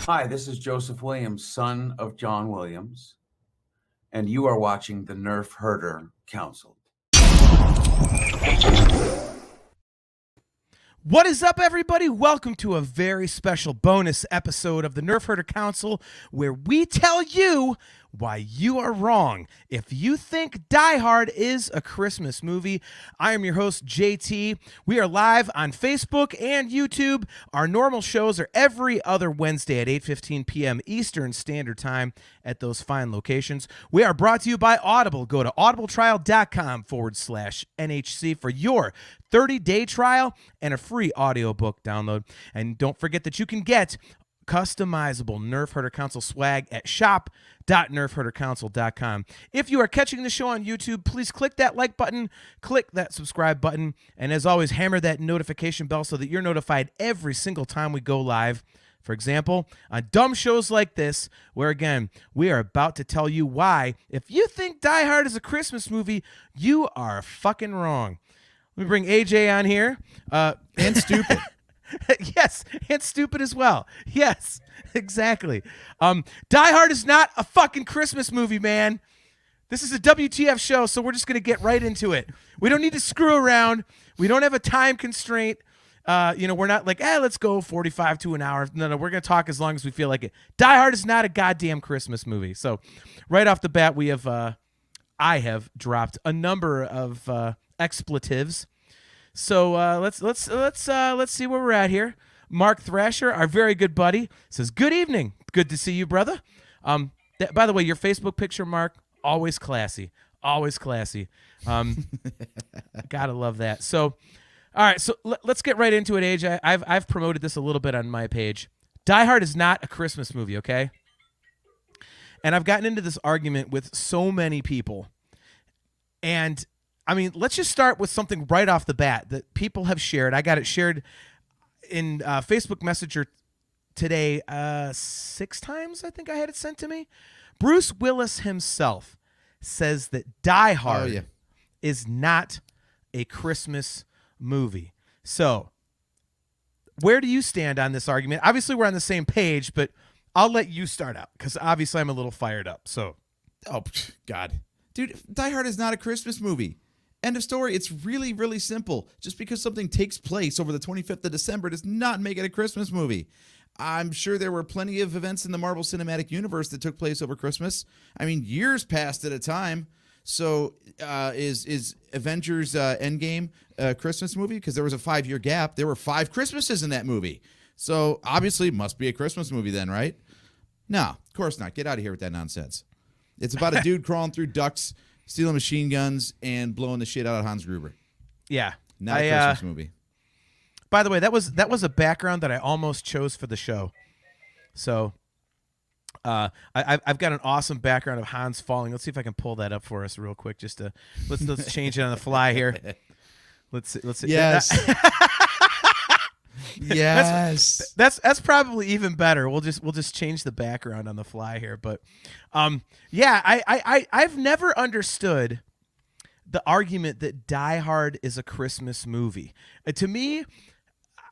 Hi, this is Joseph Williams, son of John Williams, and you are watching the Nerf Herder Council. What is up, everybody? Welcome to a very special bonus episode of the Nerf Herder Council, where we tell you why you are wrong. If you think Die Hard is a Christmas movie, I am your host, JT. We are live on Facebook and YouTube. Our normal shows are every other Wednesday at 8:15 p.m. Eastern Standard Time at those fine locations. We are brought to you by Audible. Go to audibletrial.com/NHC for your 30-day trial and a free audiobook download. And don't forget that you can get customizable Nerf Herder Council swag at shop.nerfherdercouncil.com. If you are catching the show on YouTube, please click that like button, click that subscribe button, and as always, hammer that notification bell so that you're notified every single time we go live. For example, on dumb shows like this, where again, we are about to tell you why, if you think Die Hard is a Christmas movie, you are fucking wrong. Let me bring AJ on here. And stupid. Yes, and stupid as well. Yes, exactly. Die Hard is not a fucking Christmas movie, man. This is a WTF show, so we're just going to get right into it. We don't need to screw around. We don't have a time constraint. We're not like, let's go 45 to an hour. No, we're going to talk as long as we feel like it. Die Hard is not a goddamn Christmas movie. So right off the bat, I have dropped a number of expletives. So let's see where we're at here. Mark Thrasher, our very good buddy, says, "Good evening. Good to see you, brother." By the way, your Facebook picture, Mark, always classy. Always classy. Gotta love that. So, all right. So let's get right into it, AJ. I've promoted this a little bit on my page. Die Hard is not a Christmas movie, okay? And I've gotten into this argument with so many people, and I mean, let's just start with something right off the bat that people have shared. I got it shared in Facebook Messenger today 6 times, I think I had it sent to me. Bruce Willis himself says that Die Hard is not a Christmas movie. So, where do you stand on this argument? Obviously, we're on the same page, but I'll let you start out because obviously I'm a little fired up. So, Oh, God. Dude, Die Hard is not a Christmas movie. End of story. It's really, really simple. Just because something takes place over the 25th of December does not make it a Christmas movie. I'm sure there were plenty of events in the Marvel Cinematic Universe that took place over Christmas. I mean, years passed at a time. So is Avengers Endgame a Christmas movie? Because there was a 5-year gap. There were 5 Christmases in that movie. So obviously it must be a Christmas movie then, right? No, of course not. Get out of here with that nonsense. It's about a dude crawling through ducts, stealing machine guns, and blowing the shit out of Hans Gruber. yeah. Not a Christmas movie. By the way, that was a background that I almost chose for the show. So I've got an awesome background of Hans falling. Let's see if I can pull that up for us real quick. Just to let's change it on the fly here. Let's see. Yes. Yes. That's probably even better. We'll just change the background on the fly here. But I've never understood the argument that Die Hard is a Christmas movie. To me,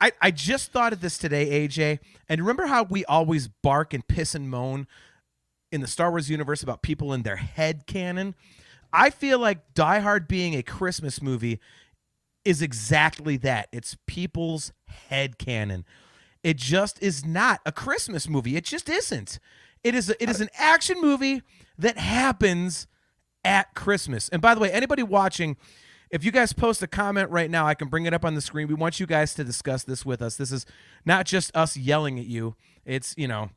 I just thought of this today, AJ. And remember how we always bark and piss and moan in the Star Wars universe about people in their head canon? I feel like Die Hard being a Christmas movie is exactly that. It's people's head canon. It just is not a Christmas movie. It just isn't. It is an action movie that happens at Christmas. And by the way, anybody watching, if you guys post a comment right now, I can bring it up on the screen. We want you guys to discuss this with us. This is not just us yelling at you. It's, it's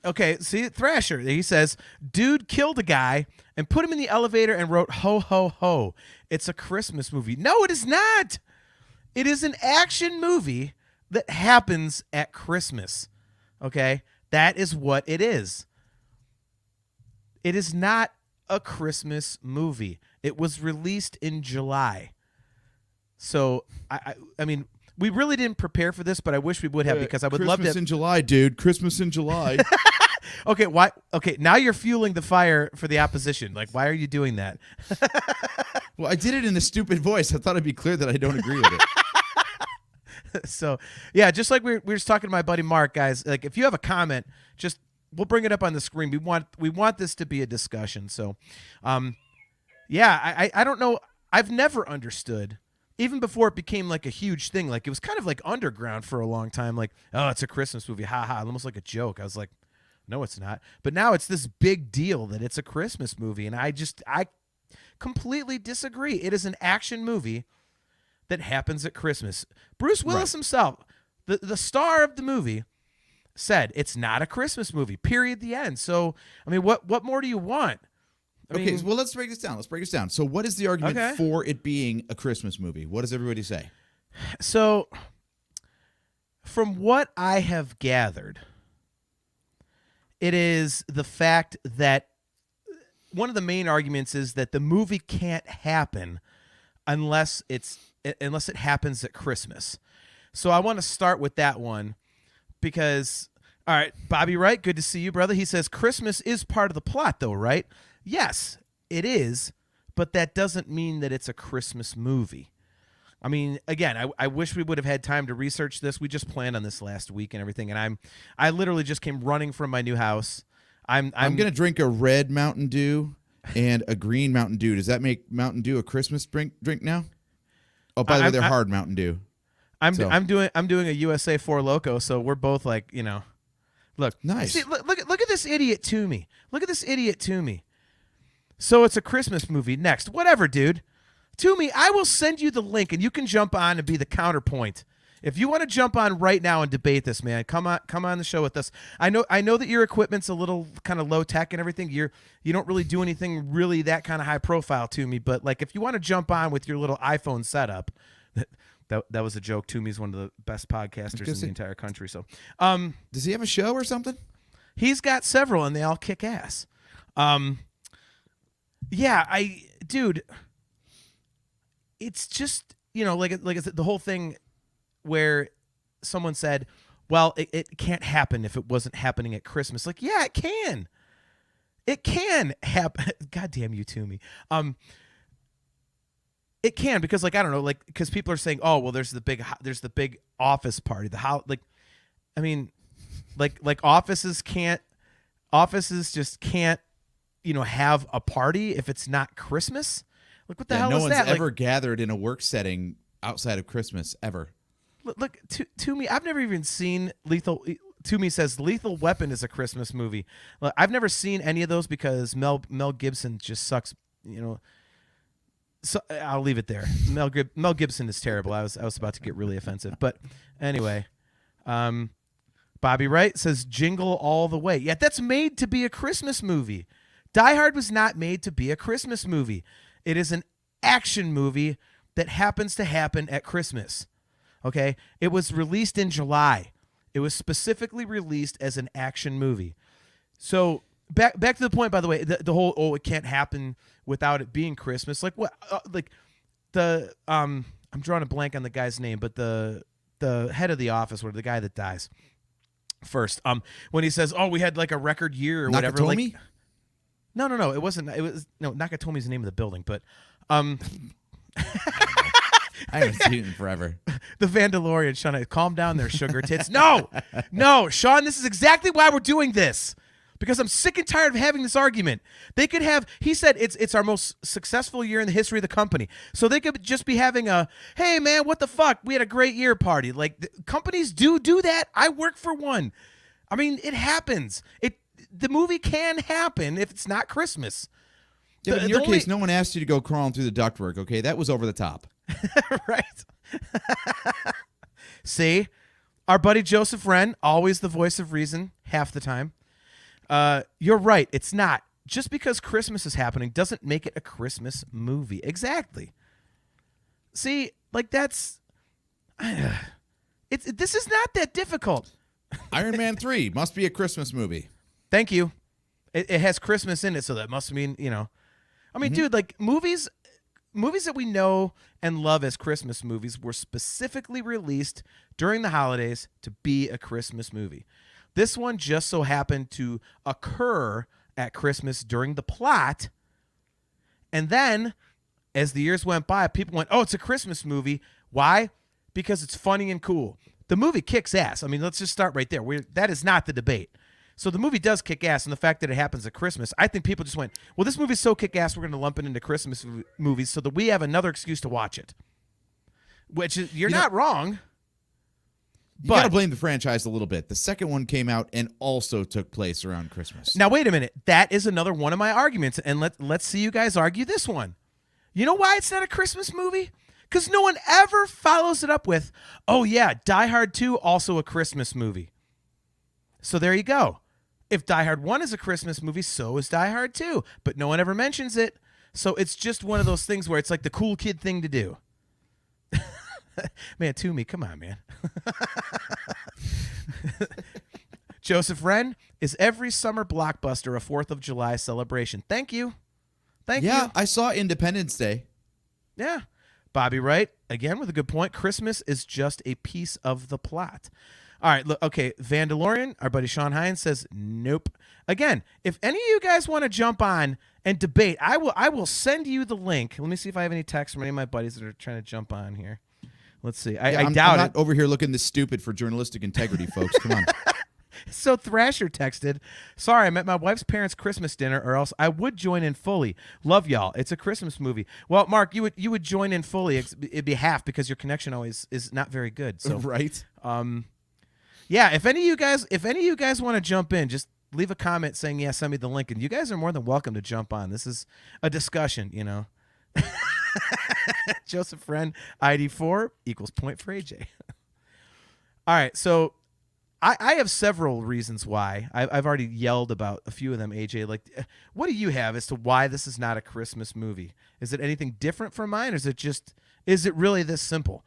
okay. See, Thrasher, he says, dude killed a guy and put him in the elevator and wrote, ho, ho, ho. It's a Christmas movie. No, it is not. It is an action movie that happens at Christmas. Okay? That is what it is. It is not a Christmas movie. It was released in July. So, I mean, we really didn't prepare for this, but I wish we would have because I would love to. Christmas in July, dude. Christmas in July. Okay, why? Okay, now you're fueling the fire for the opposition. Like, why are you doing that? Well, I did it in a stupid voice. I thought it'd be clear that I don't agree with it. So yeah, just like we were just talking to my buddy Mark, guys. Like if you have a comment, just we'll bring it up on the screen. We want this to be a discussion. So, yeah, I don't know. I've never understood, even before it became like a huge thing. Like it was kind of like underground for a long time. Like, oh, it's a Christmas movie, ha ha, almost like a joke. I was like, no, it's not. But now it's this big deal that it's a Christmas movie, and I completely disagree. It is an action movie that happens at Christmas. Bruce Willis himself, the star of the movie, said it's not a Christmas movie. Period. The end. So, I mean, what more do you want? I mean, well, let's break this down. So, what is the argument for it being a Christmas movie? What does everybody say? So, from what I have gathered, it is the fact that one of the main arguments is that the movie can't happen unless it happens at Christmas. So I want to start with that one because, all right, Bobby Wright, good to see you, brother. He says Christmas is part of the plot, though, right? Yes, it is, but that doesn't mean that it's a Christmas movie. I mean, again, I wish we would have had time to research this. We just planned on this last week and everything, and I literally just came running from my new house. I'm gonna drink a red Mountain Dew and a green Mountain Dew. Does that make Mountain Dew a Christmas drink now? Oh, by the way, they're hard Mountain Dew. I'm doing a USA 4 Loco, so we're both like, look, nice. See, look at this idiot Toomey. Look at this idiot Toomey. So it's a Christmas movie next. Whatever, dude. Toomey, I will send you the link, and you can jump on and be the counterpoint. If you want to jump on right now and debate this, man, come on the show with us. I know that your equipment's a little kind of low tech and everything. You don't really do anything really that kind of high profile to me, but like if you want to jump on with your little iPhone setup, that was a joke. Toomey's one of the best podcasters in the entire country. So, does he have a show or something? He's got several, and they all kick ass. Yeah, dude, it's just like I said, the whole thing where someone said, well, it can't happen if it wasn't happening at Christmas. Like, yeah, it can. It can happen. God damn you, Toomey. It can, because I don't know, because people are saying, oh, well, there's the big office party. Offices just can't, have a party if it's not Christmas. Like, what the hell is that? No one's ever gathered in a work setting outside of Christmas ever. Look, Toomey, I've never even seen Lethal. Toomey says Lethal Weapon is a Christmas movie. Look, I've never seen any of those because Mel Gibson just sucks. So I'll leave it there. Mel Gibson is terrible. I was about to get really offensive, but anyway, Bobby Wright says Jingle All the Way. Yeah, that's made to be a Christmas movie. Die Hard was not made to be a Christmas movie. It is an action movie that happens to happen at Christmas. Okay? It was released in July. It was specifically released as an action movie. So back to the point, by the way, the whole, it can't happen without it being Christmas. Like what? I'm drawing a blank on the guy's name, but the head of the office, or the guy that dies first, when he says, oh, we had like a record year or whatever. Nakatomi? Like, no, it wasn't. It was Nakatomi's the name of the building, but I haven't seen it in forever. The Vandalorian, Sean, calm down there, sugar tits. No, Sean, this is exactly why we're doing this. Because I'm sick and tired of having this argument. They could have, he said it's our most successful year in the history of the company. So they could just be having a, hey man, what the fuck? We had a great year party. Like, companies do that. I work for one. I mean, it happens. The movie can happen if it's not Christmas. Yeah, but in your case, no one asked you to go crawling through the ductwork, okay? That was over the top. Right. See? Our buddy Joseph Wren, always the voice of reason, half the time. You're right. It's not. Just because Christmas is happening doesn't make it a Christmas movie. Exactly. See, like that's... This is not that difficult. Iron Man 3 must be a Christmas movie. Thank you. It has Christmas in it, so that must mean, I mean, dude, like movies that we know and love as Christmas movies were specifically released during the holidays to be a Christmas movie. This one just so happened to occur at Christmas during the plot. And then, as the years went by, people went, oh, it's a Christmas movie. Why? because it's funny and cool. The movie kicks ass. I mean, let's just start right there. That is not the debate. So the movie does kick ass, and the fact that it happens at Christmas, I think people just went, well, this movie's so kick ass, we're going to lump it into Christmas movies so that we have another excuse to watch it. Which is, you're not wrong. You got to blame the franchise a little bit. The second one came out and also took place around Christmas. Now, wait a minute. That is another one of my arguments, and let's see you guys argue this one. You know why it's not a Christmas movie? Because no one ever follows it up with, oh, yeah, Die Hard 2, also a Christmas movie. So there you go. If Die Hard 1 is a Christmas movie, so is Die Hard 2. But no one ever mentions it. So it's just one of those things where it's like the cool kid thing to do. Man, Toomey, come on, man. Joseph Wren, is every summer blockbuster a 4th of July celebration? Thank you. Thank you. Yeah, I saw Independence Day. Yeah. Bobby Wright, again with a good point. Christmas is just a piece of the plot. All right, look, okay, Vandalorian, our buddy Sean Hines says nope. Again, if any of you guys want to jump on and debate, I will send you the link. Let me see if I have any texts from any of my buddies that are trying to jump on here. Let's see. I doubt I'm not over here looking this stupid for journalistic integrity, folks. Come on. So Thrasher texted, sorry, I'm at my wife's parents' Christmas dinner, or else I would join in fully. Love y'all. It's a Christmas movie. Well, Mark, you would join in fully. It'd be half because your connection always is not very good. So right. Yeah, if any of you guys want to jump in, just leave a comment saying, yeah, send me the link. And you guys are more than welcome to jump on. This is a discussion, you know. Joseph Wren, ID 4 equals point for AJ. All right, so I have several reasons why. I've already yelled about a few of them, AJ. Like, what do you have as to why this is not a Christmas movie? Is it anything different from mine, or is it really this simple?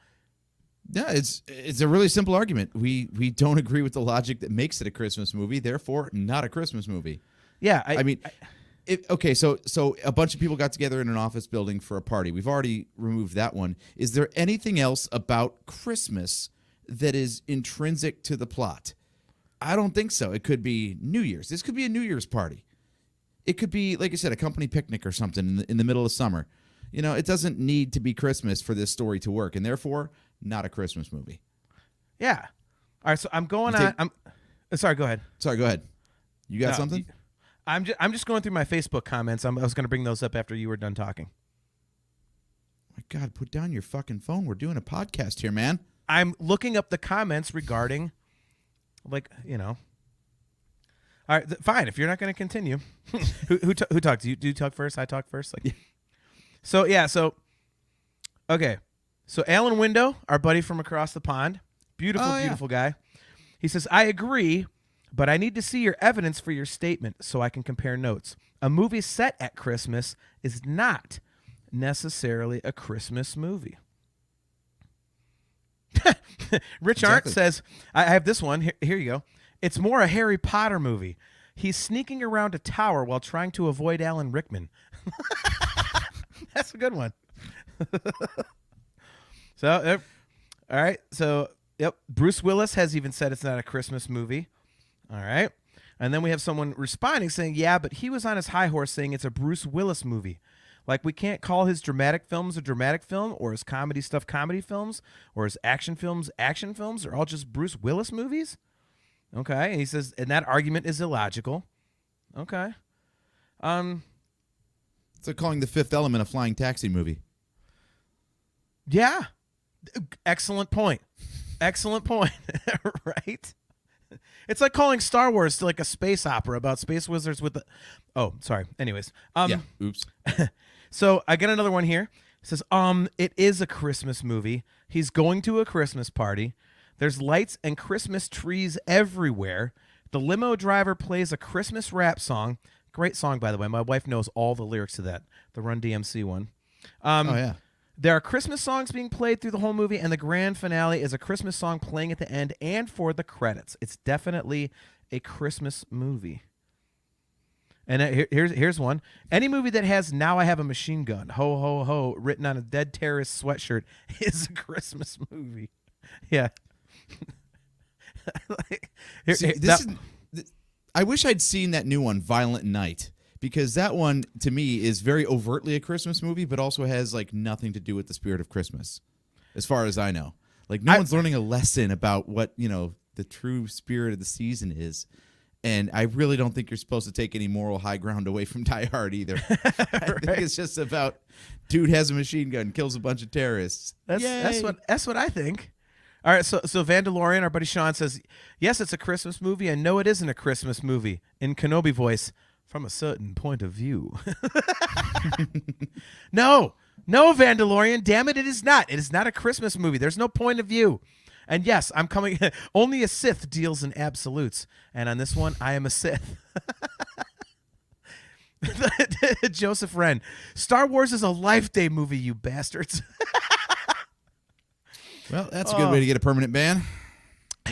Yeah, it's a really simple argument. We don't agree with the logic that makes it a Christmas movie, therefore not a Christmas movie. Yeah, okay, so a bunch of people got together in an office building for a party. We've already removed that one. Is there anything else about Christmas that is intrinsic to the plot? I don't think so. It could be New Year's. This could be a New Year's party. It could be, like I said, a company picnic or something in the middle of summer. You know, it doesn't need to be Christmas for this story to work, and therefore not a Christmas movie. Yeah. All right, so I'm going on. Sorry, go ahead. Sorry, go ahead. You got something? I'm just going through my Facebook comments. I was going to bring those up after you were done talking. My God, put down your fucking phone. We're doing a podcast here, man. I'm looking up the comments regarding, like, you know. All right, fine. If you're not going to continue, who talks? Do you talk first? I talk first. Like, yeah. So, okay. So Alan Window, our buddy from across the pond, beautiful guy. He says, I agree, but I need to see your evidence for your statement so I can compare notes. A movie set at Christmas is not necessarily a Christmas movie. Rich Arndt says, I have this one. Here you go. It's more a Harry Potter movie. He's sneaking around a tower while trying to avoid Alan Rickman. That's a good one. So, all right. So, yep. Bruce Willis has even said it's not a Christmas movie. All right. And then we have someone responding saying, yeah, but he was on his high horse saying it's a Bruce Willis movie. Like, we can't call his dramatic films a dramatic film, or his comedy stuff comedy films, or his action films action films. They're all just Bruce Willis movies. Okay. And he says, and that argument is illogical. Okay. It's like calling The Fifth Element a flying taxi movie. Yeah. Excellent point. Excellent point. Right? It's like calling Star Wars to like a space opera about space wizards with the... Oh, sorry. Anyways. Yeah. Oops. So I got another one here. It says, it is a Christmas movie. He's going to a Christmas party. There's lights and Christmas trees everywhere. The limo driver plays a Christmas rap song. Great song, by the way. My wife knows all the lyrics to that. The Run DMC one. Oh, yeah. There are Christmas songs being played through the whole movie, and the grand finale is a Christmas song playing at the end and for the credits. It's definitely a Christmas movie. And here's one. Any movie that has "Now I Have a Machine Gun, ho, ho, ho," written on a dead terrorist sweatshirt is a Christmas movie. Yeah. I wish I'd seen that new one, Violent Night, because that one, to me, is very overtly a Christmas movie, but also has like nothing to do with the spirit of Christmas, as far as I know. Like no one's learning a lesson about what, the true spirit of the season is. And I really don't think you're supposed to take any moral high ground away from Die Hard either. I think it's just about dude has a machine gun, kills a bunch of terrorists. That's what I think. All right, so Vandalorian, our buddy Sean says, yes, it's a Christmas movie, and no, it isn't a Christmas movie. In Kenobi voice, from a certain point of view. No, Vandalorian, damn it, it is not. It is not a Christmas movie. There's no point of view. And yes, I'm coming. Only a Sith deals in absolutes, and on this one, I am a Sith. Joseph Wren, Star Wars is a Life Day movie, you bastards. Well, that's a good way to get a permanent ban.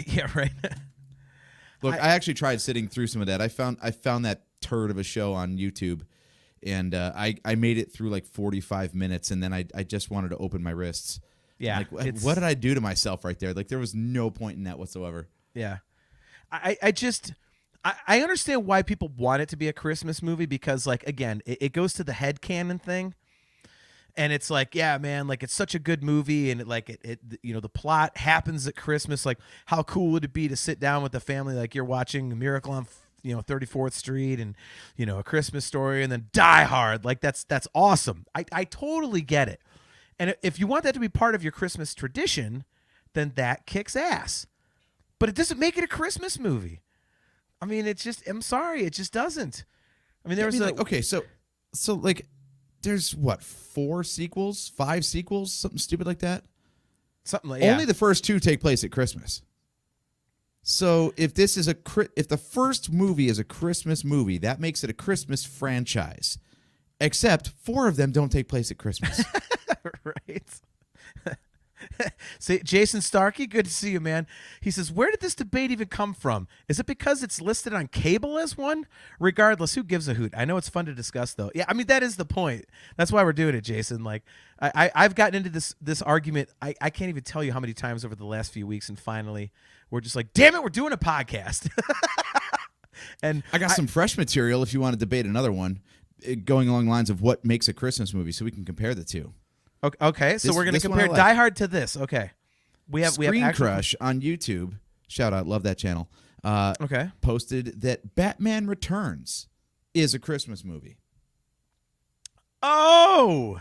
Yeah, right. Look, I actually tried sitting through some of that. I found that turd of a show on YouTube, and I made it through like 45 minutes, and then I just wanted to open my wrists. Yeah. Like, what did I do to myself right there? Like, there was no point in that whatsoever. Yeah. I understand why people want it to be a Christmas movie because, like, again, it goes to the headcanon thing. And it's like, yeah, man, like, it's such a good movie. And, the plot happens at Christmas. Like, how cool would it be to sit down with the family like you're watching A Miracle on 34th Street and, A Christmas Story and then Die Hard. Like, that's awesome. I totally get it. And if you want that to be part of your Christmas tradition, then that kicks ass. But it doesn't make it a Christmas movie. I mean, I'm sorry, it just doesn't. I mean, there's what, 5 sequels, something stupid like that? Something like Only the first 2 take place at Christmas. So if the first movie is a Christmas movie, that makes it a Christmas franchise. Except 4 of them don't take place at Christmas. Right. See, Jason Starkey, good to see you, man. He says, where did this debate even come from? Is it because it's listed on cable as one? Regardless, who gives a hoot? I know it's fun to discuss, though. Yeah, I mean, that is the point. That's why we're doing it, Jason. Like, I've gotten into this argument. I can't even tell you how many times over the last few weeks, and finally, we're just like, damn it, we're doing a podcast. And I got some fresh material if you want to debate another one, going along the lines of what makes a Christmas movie, so we can compare the two. Okay, so we're going to compare Die Hard to this. Okay, we have Crush on YouTube. Shout out, love that channel. Okay, posted that Batman Returns is a Christmas movie. Oh,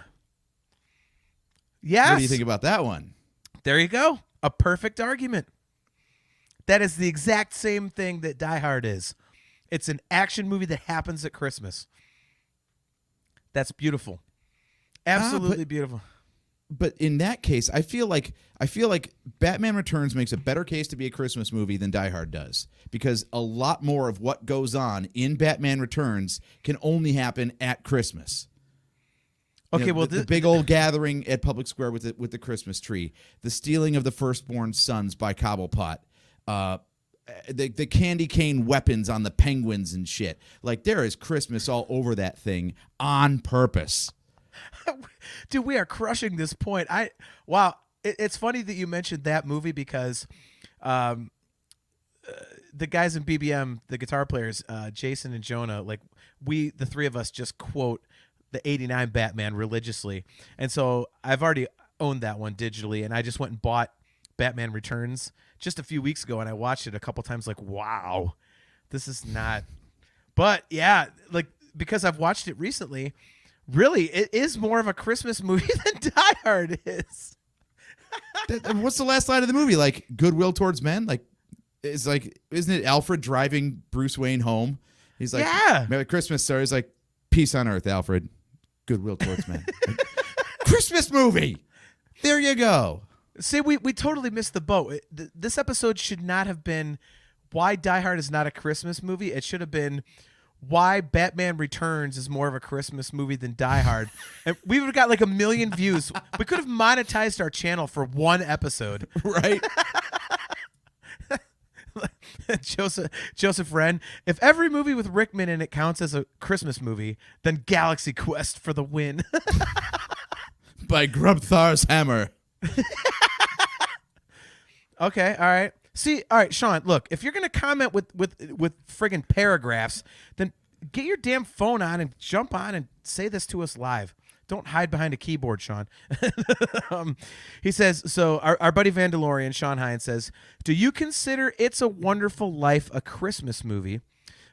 yes. What do you think about that one? There you go. A perfect argument. That is the exact same thing that Die Hard is. It's an action movie that happens at Christmas. That's beautiful. Absolutely beautiful. But in that case, I feel like Batman Returns makes a better case to be a Christmas movie than Die Hard does, because a lot more of what goes on in Batman Returns can only happen at Christmas. Okay, the big old gathering at Public Square with the Christmas tree, the stealing of the firstborn sons by Cobblepot, the candy cane weapons on the penguins and shit. Like, there is Christmas all over that thing on purpose. Dude, we are crushing this point. It's funny that you mentioned that movie because the guys in BBM, the guitar players, Jason and Jonah, like the three of us just quote the 89 Batman religiously. And so I've already owned that one digitally, and I just went and bought Batman Returns just a few weeks ago, and I watched it a couple times like, wow, this is not. But yeah, like, because I've watched it recently, really, it is more of a Christmas movie than Die Hard is. What's the last line of the movie? Like, goodwill towards men? Like, it's like, isn't it Alfred driving Bruce Wayne home? He's like, yeah. Merry Christmas, sir. He's like, peace on earth, Alfred. Goodwill towards men. Like, Christmas movie. There you go. See, we totally missed the boat. This episode should not have been why Die Hard is not a Christmas movie. It should have been why Batman Returns is more of a Christmas movie than Die Hard. And we would have got like 1 million views. We could have monetized our channel for one episode. Right? Joseph Wren, if every movie with Rickman in it counts as a Christmas movie, then Galaxy Quest for the win. By Grubthar's hammer. Okay, all right. See, all right, Sean, look, if you're going to comment with friggin' paragraphs, then get your damn phone on and jump on and say this to us live. Don't hide behind a keyboard, Sean. He says, so our buddy Vandalorian, Sean Hines, says, do you consider It's a Wonderful Life a Christmas movie?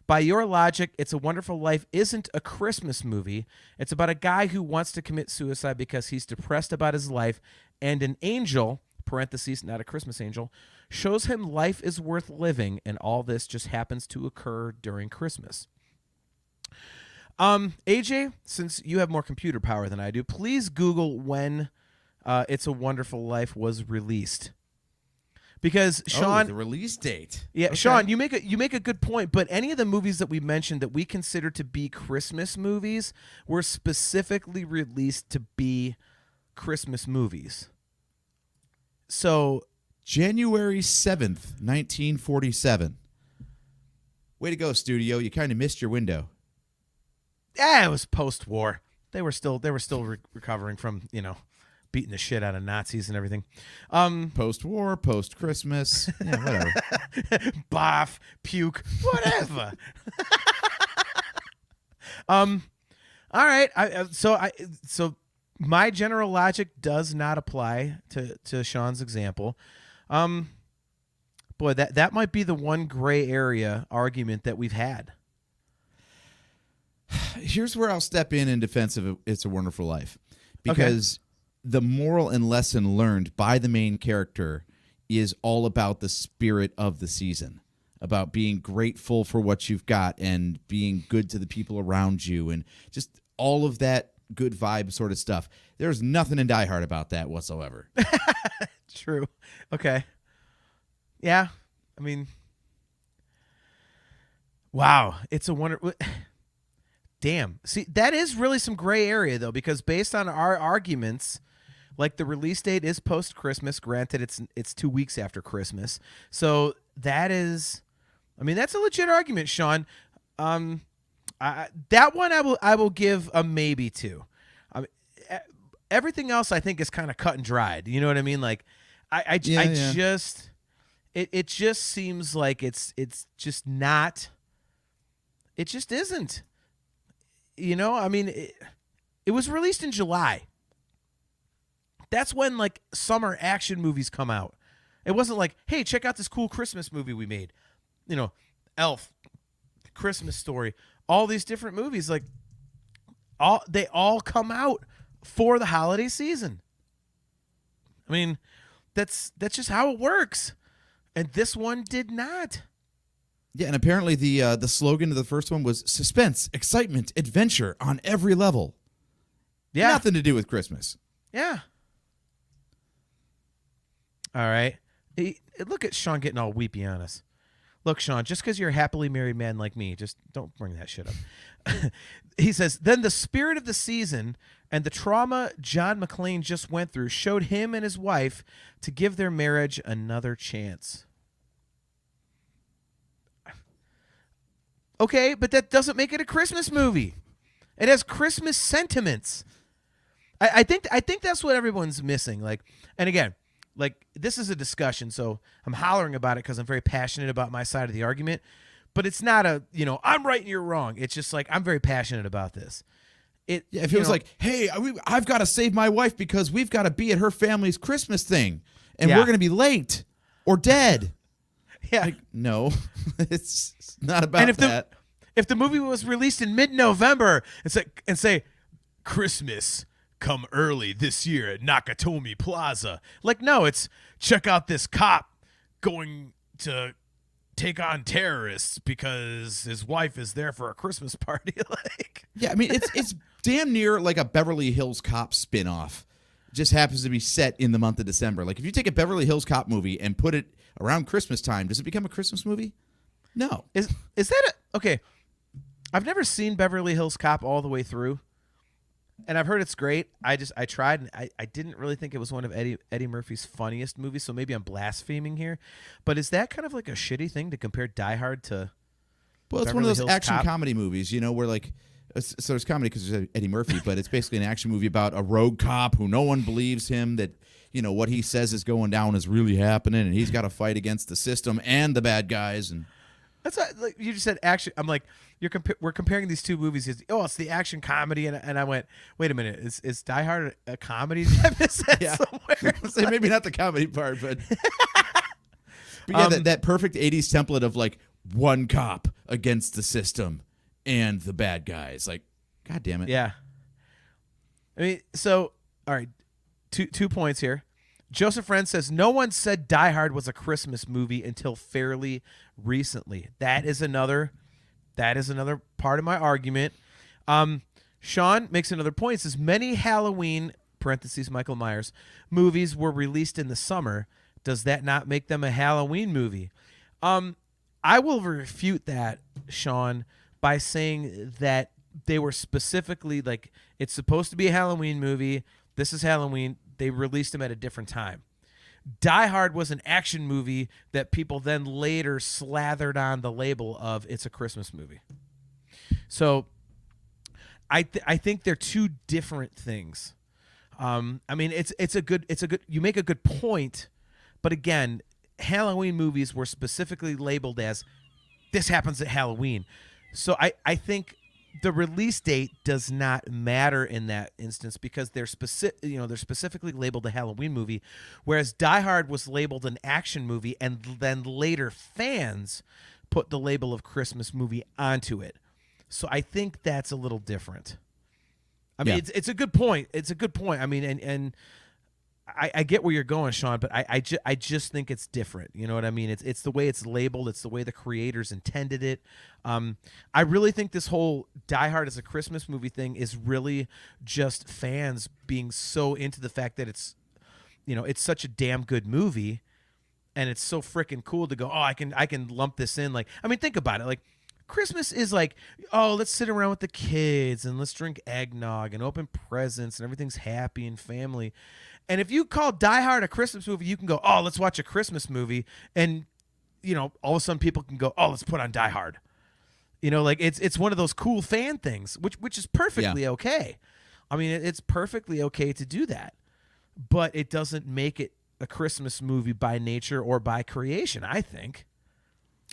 By your logic, It's a Wonderful Life isn't a Christmas movie. It's about a guy who wants to commit suicide because he's depressed about his life, and an angel, parentheses, not a Christmas angel, shows him life is worth living, and all this just happens to occur during Christmas. AJ, since you have more computer power than I do, please Google when It's a Wonderful Life was released. Because Sean, the release date. yeah, Okay. Sean, you make a good point. But any of the movies that we mentioned that we consider to be Christmas movies were specifically released to be Christmas movies. So January 7th, 1947. Way to go, studio. You kind of missed your window. it was post-war. They were still recovering from beating the shit out of Nazis and everything. Post-war, post-Christmas. Yeah, whatever. Boff, puke, whatever. All right. So my general logic does not apply to Sean's example. Boy, that might be the one gray area argument that we've had. Here's where I'll step in defense of It's a Wonderful Life. Because the moral and lesson learned by the main character is all about the spirit of the season, about being grateful for what you've got and being good to the people around you and just all of that good vibe sort of stuff. There's nothing in Die Hard about that whatsoever. True. Okay. Yeah. I mean, wow. It's a wonder. Damn. See, that is really some gray area, though, because based on our arguments, like the release date is post-Christmas. Granted, it's 2 weeks after Christmas. So that is, I mean, that's a legit argument, Sean. That one I will give a maybe to. Everything else I think is kind of cut and dried. You know what I mean? Like, it just seems like it's just not. It just isn't. I mean, it was released in July. That's when like summer action movies come out. It wasn't like, hey, check out this cool Christmas movie we made. Elf, Christmas Story, all these different movies, like they all come out for the holiday season. I mean, that's just how it works. And this one did not. Yeah, and apparently the slogan of the first one was suspense, excitement, adventure on every level. Yeah. Nothing to do with Christmas. Yeah. All right. Look at Sean getting all weepy on us. Look, Sean, just because you're a happily married man like me, just don't bring that shit up. He says, then the spirit of the season and the trauma John McClane just went through showed him and his wife to give their marriage another chance. Okay, but that doesn't make it a Christmas movie. It has Christmas sentiments. I think that's what everyone's missing. Like, and again, like this is a discussion, so I'm hollering about it because I'm very passionate about my side of the argument. But it's not I'm right and you're wrong. It's just like I'm very passionate about this. If it was like, hey, I've got to save my wife because we've got to be at her family's Christmas thing, and we're going to be late or dead. Yeah. Like, no, it's not about that. If the movie was released in mid-November and say Christmas come early this year at Nakatomi Plaza, like no, it's check out this cop going to take on terrorists because his wife is there for a Christmas party. Like, yeah, I mean it's damn near like a Beverly Hills Cop spinoff. Just happens to be set in the month of December. Like if you take a Beverly Hills Cop movie and put it around Christmas time, does it become a Christmas movie? No. Is that okay? I've never seen Beverly Hills Cop all the way through, and I've heard it's great. I tried, and I didn't really think it was one of Eddie Murphy's funniest movies. So maybe I'm blaspheming here, but is that kind of like a shitty thing to compare Die Hard to? Well, it's Beverly one of those Hills action Cop? comedy movies, where like. So there's comedy because there's Eddie Murphy, but it's basically an action movie about a rogue cop who no one believes him, that what he says is going down is really happening, and he's got to fight against the system and the bad guys. And That's what, like you just said action. I'm like, we're comparing these two movies. It's the action comedy, and I went, wait a minute, is Die Hard a comedy? Did I miss that Yeah. somewhere? Say maybe not the comedy part, but yeah, that perfect 80s template of like one cop against the system and the bad guys. Like, God damn it. Yeah. I mean, so all right, two points here. Joseph Friend says no one said Die Hard was a Christmas movie until fairly recently. That is another part of my argument. Sean makes another point. He says many Halloween (parentheses Michael Myers) movies were released in the summer. Does that not make them a Halloween movie? I will refute that, Sean, by saying that they were specifically like it's supposed to be a Halloween movie. This is Halloween. They released them at a different time. Die Hard was an action movie that people then later slathered on the label of it's a Christmas movie. So I think they're two different things. I mean, it's a good you make a good point, but again, Halloween movies were specifically labeled as this happens at Halloween. So I think the release date does not matter in that instance because they're specifically labeled a Halloween movie, whereas Die Hard was labeled an action movie, and then later fans put the label of Christmas movie onto it. So I think that's a little different. I mean, it's a good point. It's a good point. I mean, and I get where you're going, Sean, but I just think it's different. You know what I mean? It's the way it's labeled. It's the way the creators intended it. I really think this whole Die Hard as a Christmas movie thing is really just fans being so into the fact that it's such a damn good movie, and it's so freaking cool to go, oh, I can lump this in. Like, I mean, think about it. Like, Christmas is like, oh, let's sit around with the kids and let's drink eggnog and open presents and everything's happy and family. And if you call Die Hard a Christmas movie, you can go, oh, let's watch a Christmas movie. And, all of a sudden people can go, oh, let's put on Die Hard. Like it's one of those cool fan things, which is perfectly okay. I mean, it's perfectly okay to do that. But it doesn't make it a Christmas movie by nature or by creation, I think.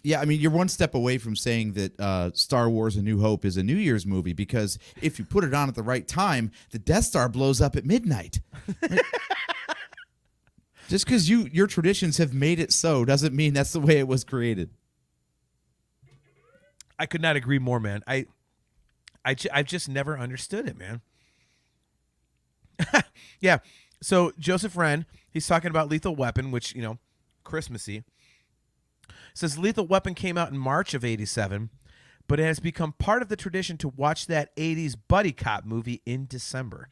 Yeah, I mean, you're one step away from saying that Star Wars A New Hope is a New Year's movie because if you put it on at the right time, the Death Star blows up at midnight. Just because your traditions have made it so doesn't mean that's the way it was created. I could not agree more, man. I've just never understood it, man. Yeah, so Joseph Wren, he's talking about Lethal Weapon, which, Christmassy. Says Lethal Weapon came out in March of '87, but it has become part of the tradition to watch that '80s buddy cop movie in December.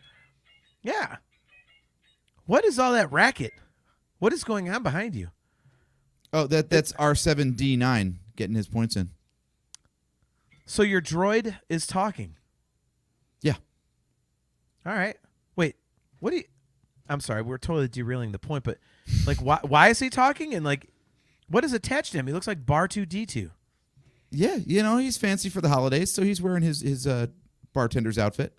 Yeah. What is all that racket? What is going on behind you? Oh, that's R7D9 getting his points in. So your droid is talking. Yeah. All right. Wait. What do you? I'm sorry. We're totally derailing the point, but like, why is he talking? And like, what is attached to him? He looks like Bar 2D2. Yeah, he's fancy for the holidays, so he's wearing his bartender's outfit.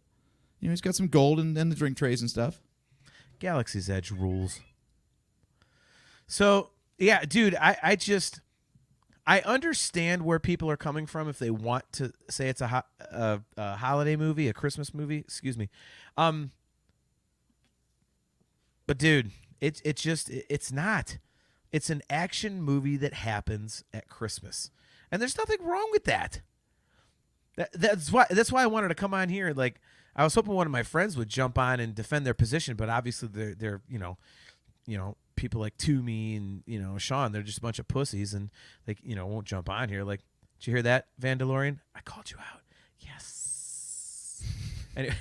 He's got some gold and the drink trays and stuff. Galaxy's Edge rules. So, yeah, dude, I understand where people are coming from if they want to say it's a holiday movie, a Christmas movie, excuse me. But dude, it's not. It's an action movie that happens at Christmas, and there's nothing wrong with that. That's why I wanted to come on here. Like, I was hoping one of my friends would jump on and defend their position, but obviously they're people like Toomey and Sean. They're just a bunch of pussies, and won't jump on here. Like, did you hear that, Vandalorian? I called you out. Yes. Anyway.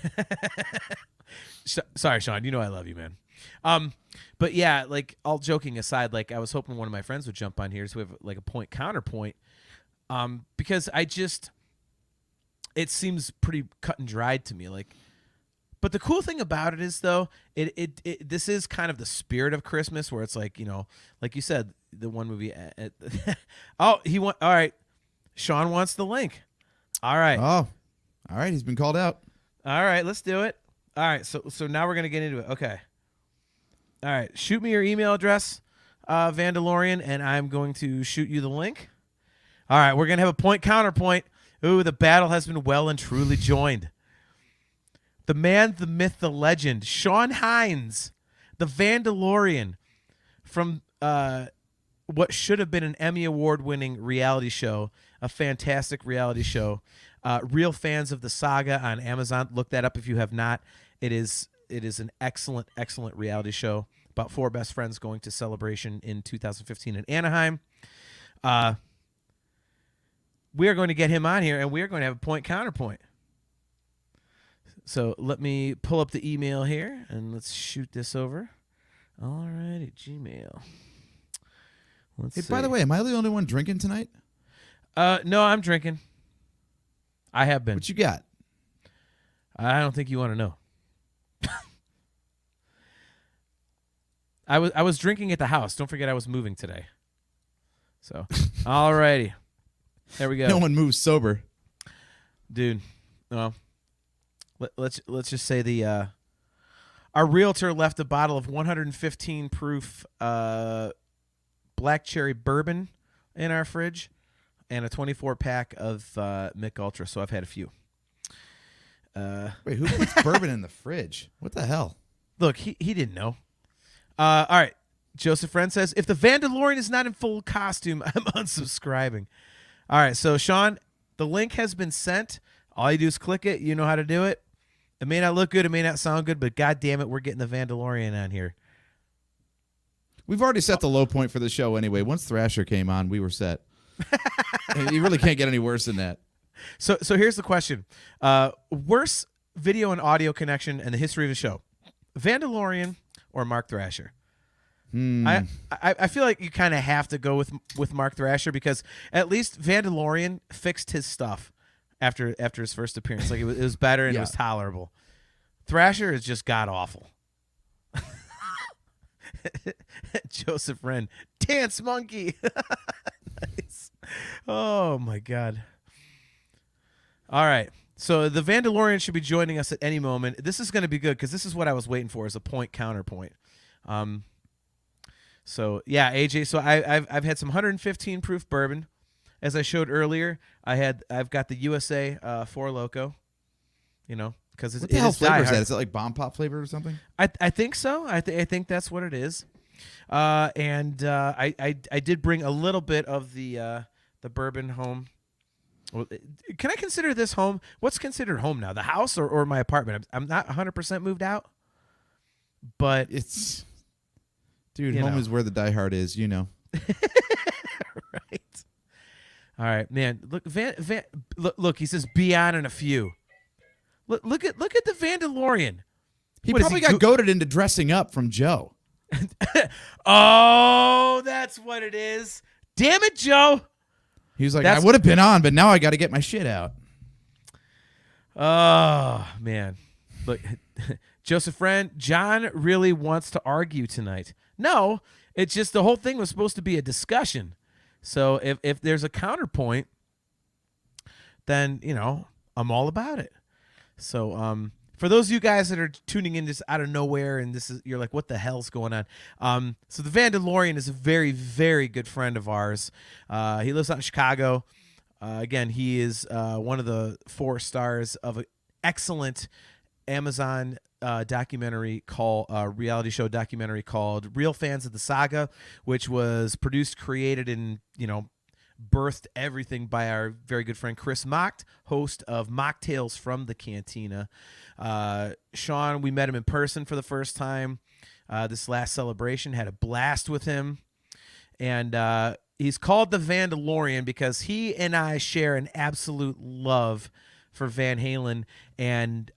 Sorry, Sean. I love you, man. But yeah, like, all joking aside, like, I was hoping one of my friends would jump on here so we have like a point counterpoint. Because it seems pretty cut and dried to me. Like, but the cool thing about it is, though, this is kind of the spirit of Christmas, where it's like, like you said, the one movie. All right. Sean wants the link. All right. Oh, all right. He's been called out. All right, let's do it. All right. So now we're gonna get into it. Okay. All right, shoot me your email address, Vandalorian, and I'm going to shoot you the link. All right, we're going to have a point counterpoint. Ooh, the battle has been well and truly joined. The man, the myth, the legend, Sean Hines, the Vandalorian, from what should have been an Emmy Award-winning reality show, a fantastic reality show. Real Fans of the Saga on Amazon. Look that up if you have not. It is an excellent, excellent reality show about 4 best friends going to Celebration in 2015 in Anaheim. We are going to get him on here, and we are going to have a point counterpoint. So let me pull up the email here, and let's shoot this over. All righty, Gmail. Let's see. By the way, am I the only one drinking tonight? No, I'm drinking. I have been. What you got? I don't think you want to know. I was drinking at the house. Don't forget I was moving today. So, all righty. There we go. No one moves sober. Dude, well, let's just say the our realtor left a bottle of 115 proof black cherry bourbon in our fridge and a 24 pack of Mick Ultra, so I've had a few. Wait, who puts bourbon in the fridge? What the hell? Look, he didn't know. All right. Joseph Friend says, if the Vandalorian is not in full costume, I'm unsubscribing. All right, so Sean, the link has been sent. All you do is click it. You know how to do it. It may not look good. It may not sound good, but God damn it, we're getting the Vandalorian on here. We've already set the low point for the show anyway. Once Thrasher came on, we were set. You really can't get any worse than that. So here's the question. Worst video and audio connection in the history of the show. Vandalorian or Mark Thrasher? I feel like you kind of have to go with Mark Thrasher because at least Vandalorian fixed his stuff after his first appearance. Like it was better and it was tolerable. Thrasher is just god awful. Joseph Wren, dance monkey. Nice. Oh my god. All right. So the Vandalorian should be joining us at any moment. This is going to be good because this is what I was waiting for, is a point counterpoint. So yeah, AJ. So I've had some 115 proof bourbon, as I showed earlier. I've got the USA 4 Loco. You know, because what the hell flavor is that? Is it like bomb pop flavor or something? I think so. I think that's what it is. And I did bring a little bit of the bourbon home. Well, can I consider this home? What's considered home now? The house or my apartment? I'm not 100% moved out, but it's, dude, home is where the diehard is, you know. Right. All right, man. Look, look. He says be on in a few. Look at the Vandalorian. He probably got goaded into dressing up from Joe. Oh, that's what it is. Damn it, Joe. He was like, I would have been on, but now I got to get my shit out. Oh, man. Look, Joseph Friend, John really wants to argue tonight. No, it's just the whole thing was supposed to be a discussion. So if there's a counterpoint, then, you know, I'm all about it. So for those of you guys that are tuning in just out of nowhere and you're like, what the hell's going on? So the Vandalorian is a very, very good friend of ours. He lives out in Chicago. Again, he is one of the 4 stars of an excellent Amazon documentary reality show documentary called Real Fans of the Saga, which was produced, created, and, you know, birthed everything by our very good friend Chris Mocked, host of Mocktails from the Cantina. Sean, we met him in person for the first time this last celebration, had a blast with him, and he's called the Vandalorian because he and I share an absolute love for Van Halen, and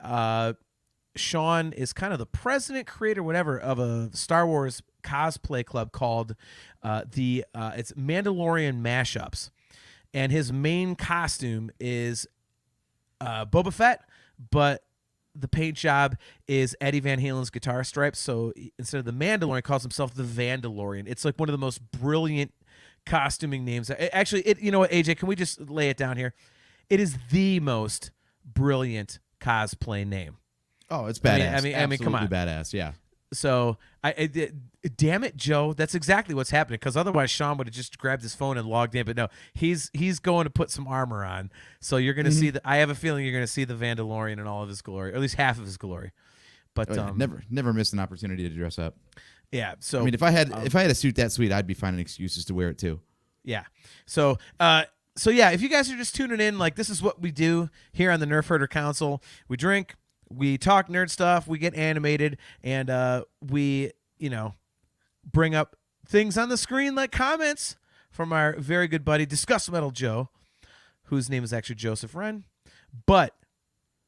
Sean is kind of the president, creator, whatever, of a Star Wars cosplay club called it's Mandalorian Mashups, and his main costume is Boba Fett, but the paint job is Eddie Van Halen's guitar stripes. So instead of the Mandalorian, he calls himself the Vandalorian. It's like one of the most brilliant costuming names. Actually, you know what, AJ? Can we just lay it down here? It is the most brilliant cosplay name. Oh, it's badass. I mean, come on, badass. Yeah. So damn it, Joe, that's exactly what's happening. Because otherwise, Sean would have just grabbed his phone and logged in. But no, he's going to put some armor on. So you're going to see I have a feeling you're going to see the Vandalorian in all of his glory, or at least half of his glory. But never miss an opportunity to dress up. Yeah. So I mean, if I had a suit that sweet, I'd be finding excuses to wear it too. Yeah. So yeah, if you guys are just tuning in, like, this is what we do here on the Nerf Herder Council. We drink, we talk nerd stuff, we get animated, and we, bring up things on the screen like comments from our very good buddy Discuss Metal Joe, whose name is actually Joseph Wren. But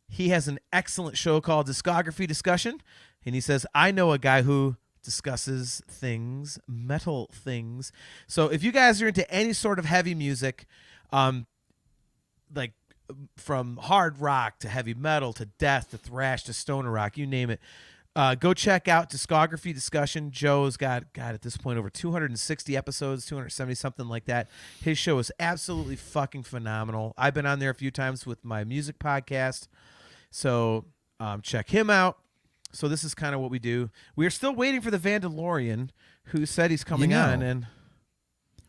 he has an excellent show called Discography Discussion, and he says, I know a guy who discusses things, metal things. So if you guys are into any sort of heavy music, like from hard rock to heavy metal to death to thrash to stoner rock, you name it, go check out Discography Discussion. Joe's got at this point over 260 episodes, 270, something like that. His show is absolutely fucking phenomenal. I've been on there a few times with my music podcast, so check him out. So this is kind of what we do. We are still waiting for the Vandalorian, who said he's coming on, and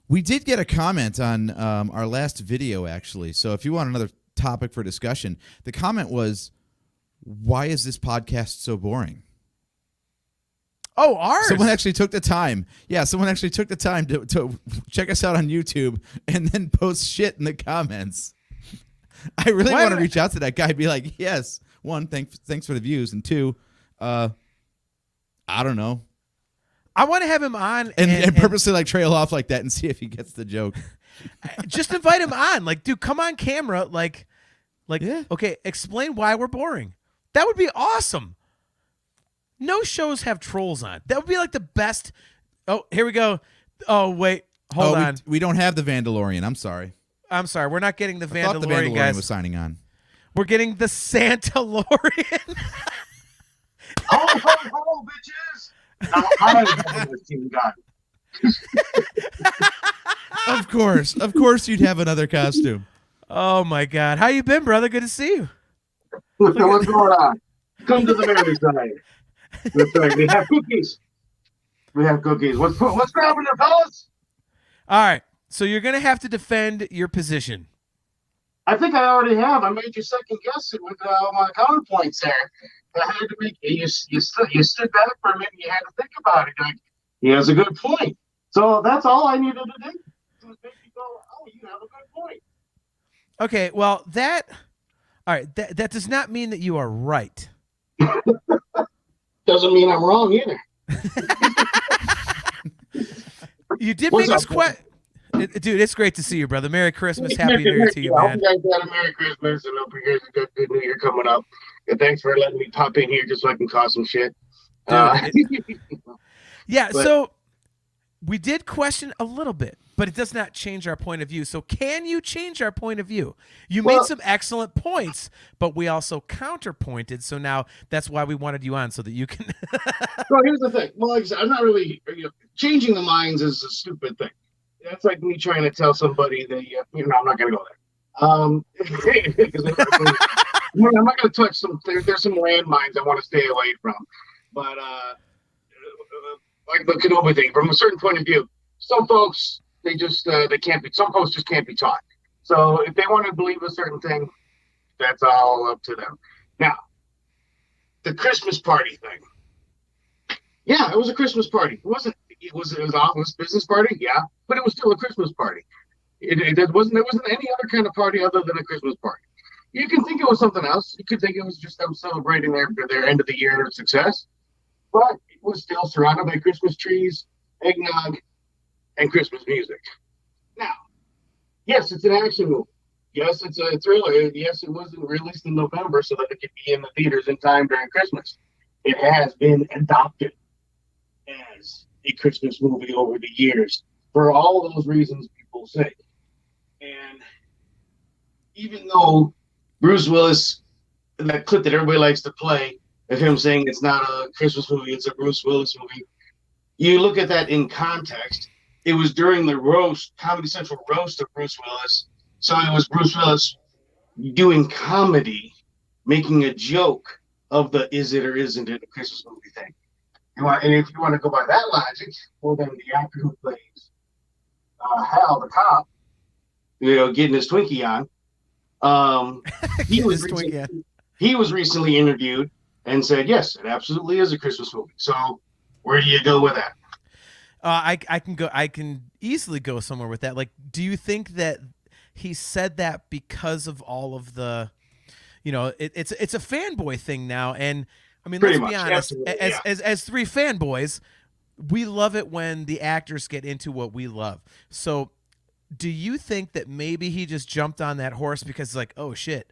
we did get a comment on our last video, actually. So if you want another topic for discussion, the comment was, why is this podcast so boring? Oh, ours. Someone actually took the time. Yeah, someone actually took the time to check us out on YouTube and then post shit in the comments. I really want to reach out to that guy and be like, yes, one, thanks for the views, and two, I don't know. I want to have him on and purposely like trail off like that and see if he gets the joke. Just invite him on. Like, dude, come on camera. Like, yeah. Okay, explain why we're boring. That would be awesome. No shows have trolls on. That would be like the best. Oh, here we go. Oh, wait. Hold on. We don't have the Vandalorian. I'm sorry. We're not getting the Vandalorian, I thought the Vandalorian guys. was signing on. We're getting the Santalorian. Ho, bitches! Now I this team guy. Of course, you'd have another costume. Oh my God, how you been, brother? Good to see you. What's going on? Come to the marriage side. That's right. We have cookies. What's grabbing there, fellas? All right, so you're gonna have to defend your position. I think I already have. I made you second guess it with my counterpoints there. I had to make you stood back for a minute. You had to think about it. Like, he has a good point. So that's all I needed to do. Was make you go, oh, you have a good point. Okay, well that does not mean that you are right. Doesn't mean I'm wrong either. You did make us dude, it's great to see you, brother. Merry Christmas, Happy New Year to you, man. I hope you guys had a Merry Christmas and hope you guys have a good New Year coming up. And thanks for letting me pop in here just so I can cause some shit. So we did question a little bit, but it does not change our point of view. So can you change our point of view? You made some excellent points, but we also counterpointed. So now that's why we wanted you on, so that you can. Well, here's the thing. Well, like I said, I'm not really changing the minds is a stupid thing. That's like me trying to tell somebody that I'm not going to go there. I'm not going to touch some. There's some landmines I want to stay away from, but like the Kenobi thing, from a certain point of view, some folks they can't be. Some folks just can't be taught. So if they want to believe a certain thing, that's all up to them. Now, the Christmas party thing. Yeah, it was a Christmas party. It was a business party, yeah, but it was still a Christmas party. There wasn't any other kind of party other than a Christmas party. You can think it was something else. You could think it was just them celebrating their end of the year success, but it was still surrounded by Christmas trees, eggnog, and Christmas music. Now, yes, it's an action movie. Yes, it's a thriller. Yes, it wasn't released in November so that it could be in the theaters in time during Christmas. It has been adopted as a Christmas movie over the years for all of those reasons people say. And even though Bruce Willis, that clip that everybody likes to play of him saying it's not a Christmas movie, it's a Bruce Willis movie, you look at that in context. It was during the Comedy Central roast of Bruce Willis. So it was Bruce Willis doing comedy, making a joke of the is it or isn't it a Christmas movie thing. And if you want to go by that logic, well, then the actor who plays Hal, the cop, getting his Twinkie on, he was recently interviewed and said, yes, it absolutely is a Christmas movie. So where do you go with that? I can easily go somewhere with that. Like, do you think that he said that because of all of the, it's a fanboy thing now? And I mean, let's be honest, as three fanboys, we love it when the actors get into what we love. So do you think that maybe he just jumped on that horse because like, oh shit,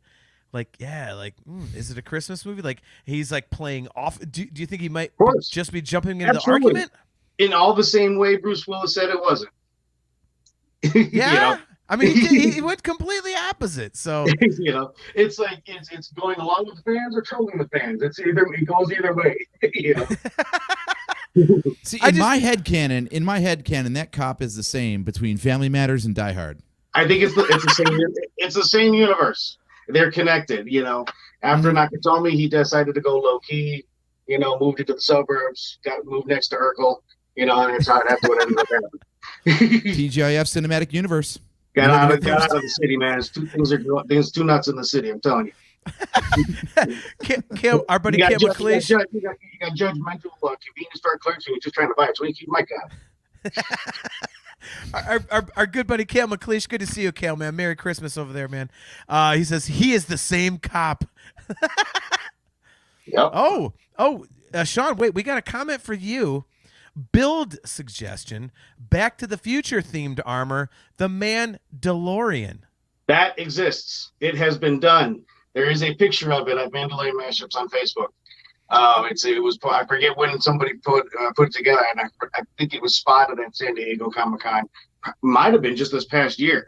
like, yeah, like, is it a Christmas movie? Like, he's like playing off. Do you think he might just be jumping into the argument? In all the same way Bruce Willis said it wasn't. Yeah. I mean, he went completely opposite. So, it's like, it's going along with the fans or trolling the fans. It goes either way. See, in my headcanon, that cop is the same between Family Matters and Die Hard. I think it's the same universe. They're connected. After Nakatomi, he decided to go low key. Moved into the suburbs, got moved next to Urkel. And that's what ended up happening. TGIF cinematic universe. Got out of the city, man. There's two nuts in the city. I'm telling you. Our buddy Cam McLeish. You got judgmental convenience store clerks who are just trying to buy a Twinkie. My God. Our good buddy Cam McLeish. Good to see you, Cam, man. Merry Christmas over there, man. He says he is the same cop. Yep. Sean, wait, we got a comment for you. Build suggestion: Back to the Future themed armor, the DeLorean. That exists. It has been done. There is a picture of it at Mandalay Mashups on Facebook. I forget when somebody put it together, and I think it was spotted at San Diego Comic-Con. Might have been just this past year,